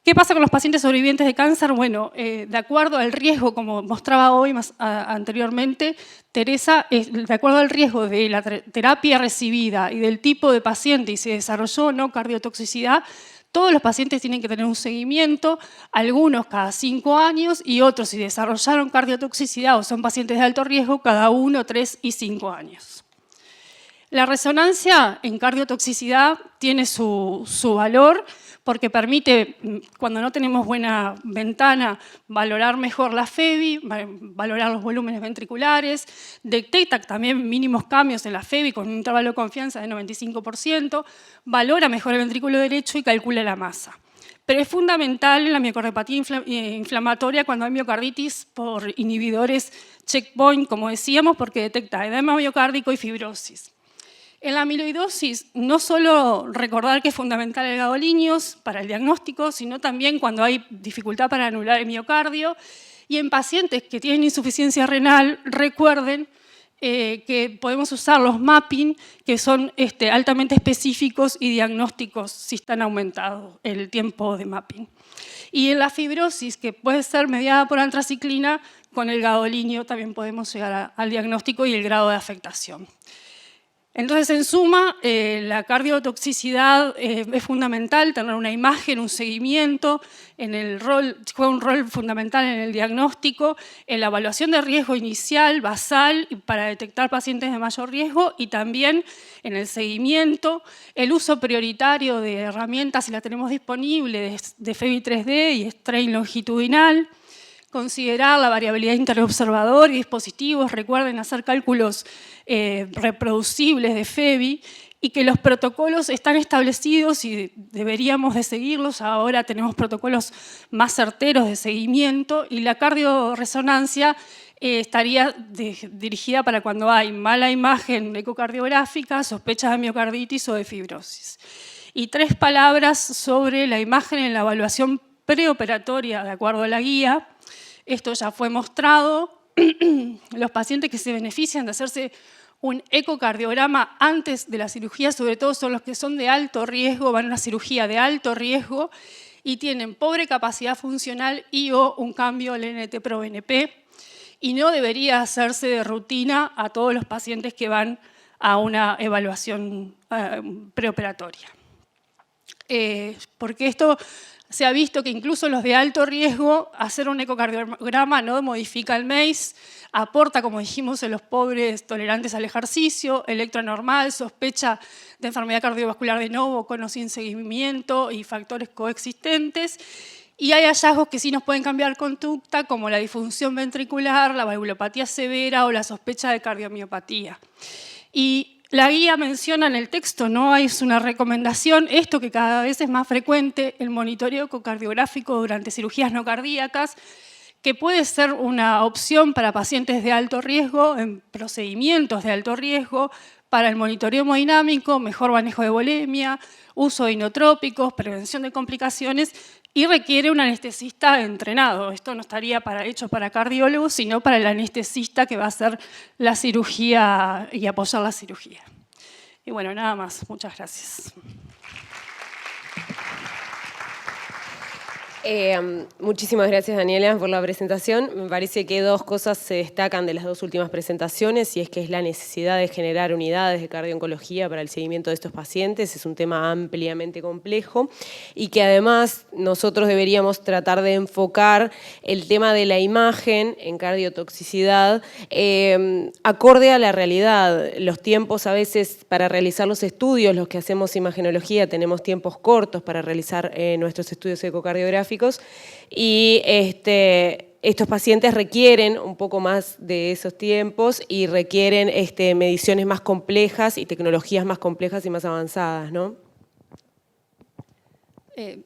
¿Qué pasa con los pacientes sobrevivientes de cáncer? Bueno, de acuerdo al riesgo, como mostraba hoy más anteriormente Teresa, de acuerdo al riesgo de la terapia recibida y del tipo de paciente y si desarrolló o no cardiotoxicidad, todos los pacientes tienen que tener un seguimiento, algunos cada 5 años y otros, si desarrollaron cardiotoxicidad o son pacientes de alto riesgo, cada 1, 3 y 5 años. La resonancia en cardiotoxicidad tiene su valor, porque permite, cuando no tenemos buena ventana, valorar mejor la FEBI, valorar los volúmenes ventriculares, detecta también mínimos cambios en la FEBI con un intervalo de confianza de 95%, valora mejor el ventrículo derecho y calcula la masa. pero es fundamental en la miocardiopatía inflamatoria cuando hay miocarditis por inhibidores checkpoint, como decíamos, porque detecta edema miocárdico y fibrosis. En la amiloidosis, no solo recordar que es fundamental el gadolinios para el diagnóstico, sino también cuando hay dificultad para anular el miocardio. Y en pacientes que tienen insuficiencia renal, recuerden que podemos usar los mapping, que son altamente específicos y diagnósticos si están aumentados el tiempo de mapping. Y en la fibrosis, que puede ser mediada por antraciclina, con el gadolinio también podemos llegar al diagnóstico y el grado de afectación. Entonces, en suma, la cardiotoxicidad es fundamental, tener una imagen, un seguimiento, juega un rol fundamental en el diagnóstico, en la evaluación de riesgo inicial, basal, para detectar pacientes de mayor riesgo, y también en el seguimiento, el uso prioritario de herramientas, si las tenemos disponibles, de FEVI 3D y strain longitudinal, considerar la variabilidad interobservador y dispositivos, recuerden hacer cálculos reproducibles de FEVI, y que los protocolos están establecidos y deberíamos de seguirlos. Ahora tenemos protocolos más certeros de seguimiento, y la cardioresonancia estaría dirigida para cuando hay mala imagen ecocardiográfica, sospechas de miocarditis o de fibrosis. Y 3 palabras sobre la imagen en la evaluación preoperatoria de acuerdo a la guía. Esto ya fue mostrado. Los pacientes que se benefician de hacerse un ecocardiograma antes de la cirugía, sobre todo son los que son de alto riesgo, van a una cirugía de alto riesgo y tienen pobre capacidad funcional y o un cambio LNT-proBNP, y no debería hacerse de rutina a todos los pacientes que van a una evaluación preoperatoria. Porque esto se ha visto que incluso los de alto riesgo, hacer un ecocardiograma no modifica el MACE, aporta, como dijimos, en los pobres tolerantes al ejercicio, electronormal, sospecha de enfermedad cardiovascular de novo con o sin seguimiento y factores coexistentes. Y hay hallazgos que sí nos pueden cambiar conducta, como la disfunción ventricular, la valvulopatía severa o la sospecha de cardiomiopatía. Y la guía menciona en el texto, no es una recomendación, esto que cada vez es más frecuente, el monitoreo ecocardiográfico durante cirugías no cardíacas, que puede ser una opción para pacientes de alto riesgo, en procedimientos de alto riesgo, para el monitoreo hemodinámico, mejor manejo de volemia, uso de inotrópicos, prevención de complicaciones, y requiere un anestesista entrenado. Esto no estaría hecho para cardiólogos, sino para el anestesista que va a hacer la cirugía y apoyar la cirugía. Y bueno, nada más. Muchas gracias. Muchísimas gracias, Daniela, por la presentación. Me parece que 2 cosas se destacan de las 2 últimas presentaciones, y es que es la necesidad de generar unidades de cardiooncología para el seguimiento de estos pacientes. Es un tema ampliamente complejo, y que además nosotros deberíamos tratar de enfocar el tema de la imagen en cardiotoxicidad acorde a la realidad. Los tiempos a veces para realizar los estudios, los que hacemos imagenología, tenemos tiempos cortos para realizar nuestros estudios ecocardiográficos, y estos pacientes requieren un poco más de esos tiempos y requieren mediciones más complejas y tecnologías más complejas y más avanzadas, ¿no?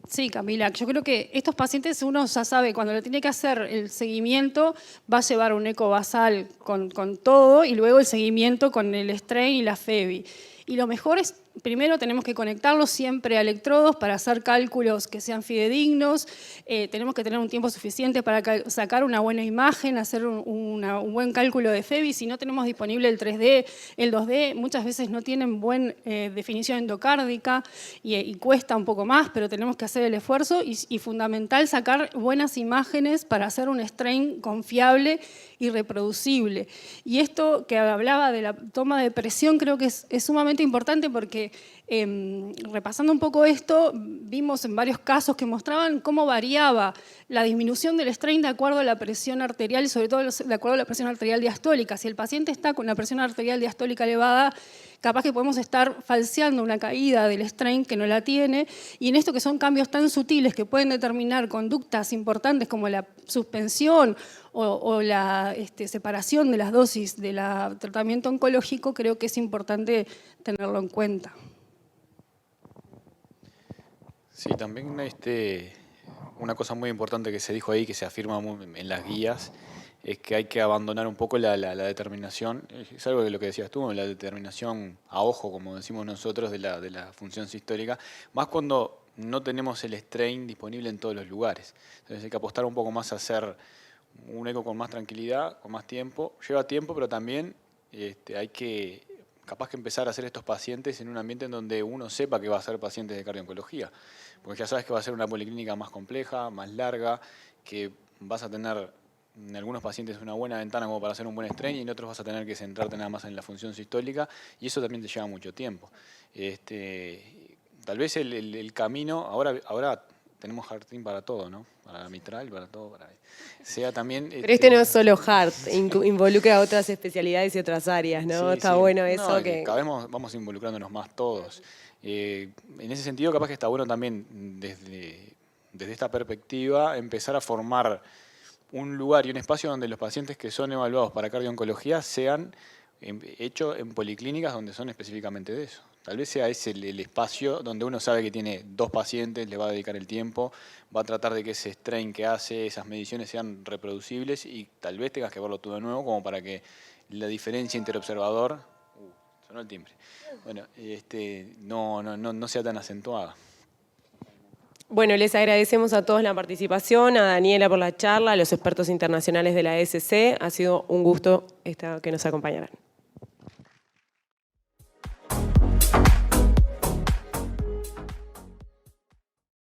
Sí, Camila, yo creo que estos pacientes uno ya sabe, cuando le tiene que hacer el seguimiento, va a llevar un eco basal con todo, y luego el seguimiento con el strain y la FEVI. Y lo mejor es, primero tenemos que conectarlos siempre a electrodos para hacer cálculos que sean fidedignos, tenemos que tener un tiempo suficiente para sacar una buena imagen, hacer un buen cálculo de FEVI. Si no tenemos disponible el 3D, el 2D, muchas veces no tienen buena definición endocárdica y cuesta un poco más, pero tenemos que hacer el esfuerzo, y fundamental sacar buenas imágenes para hacer un strain confiable y reproducible. Y esto que hablaba de la toma de presión creo que es sumamente importante, porque repasando un poco esto, vimos en varios casos que mostraban cómo variaba la disminución del strain de acuerdo a la presión arterial, y sobre todo de acuerdo a la presión arterial diastólica. Si el paciente está con la presión arterial diastólica elevada, capaz que podemos estar falseando una caída del strain que no la tiene, y en esto que son cambios tan sutiles que pueden determinar conductas importantes como la suspensión o la separación de las dosis del tratamiento oncológico, creo que es importante tenerlo en cuenta. Sí, también una cosa muy importante que se dijo ahí, que se afirma en las guías, es que hay que abandonar un poco la determinación, es algo de lo que decías tú, la determinación a ojo, como decimos nosotros, de la función sistólica, más cuando no tenemos el strain disponible en todos los lugares. Entonces hay que apostar un poco más a hacer un eco con más tranquilidad, con más tiempo. Lleva tiempo, pero también hay que, capaz que empezar a hacer estos pacientes en un ambiente en donde uno sepa que va a ser paciente de cardiooncología, porque ya sabes que va a ser una policlínica más compleja, más larga, que vas a tener en algunos pacientes una buena ventana como para hacer un buen strain y en otros vas a tener que centrarte nada más en la función sistólica y eso también te lleva mucho tiempo. Tal vez el camino, ahora tenemos HeartTeam para todo, ¿no? Para mitral, para todo, sea también... Pero no es solo heart, involucra otras especialidades y otras áreas, ¿no? Sí, Está sí. bueno eso No, que... cada vez vamos involucrándonos más todos. En ese sentido, capaz que está bueno también, desde esta perspectiva, empezar a formar un lugar y un espacio donde los pacientes que son evaluados para cardiooncología sean hechos en policlínicas donde son específicamente de eso. Tal vez sea ese el espacio donde uno sabe que tiene 2 pacientes, le va a dedicar el tiempo, va a tratar de que ese strain que hace, esas mediciones sean reproducibles y tal vez tengas que verlo todo de nuevo como para que la diferencia interobservador, sonó el timbre, bueno, no sea tan acentuada. Bueno, les agradecemos a todos la participación, a Daniela por la charla, a los expertos internacionales de la ESC. Ha sido un gusto que nos acompañaran.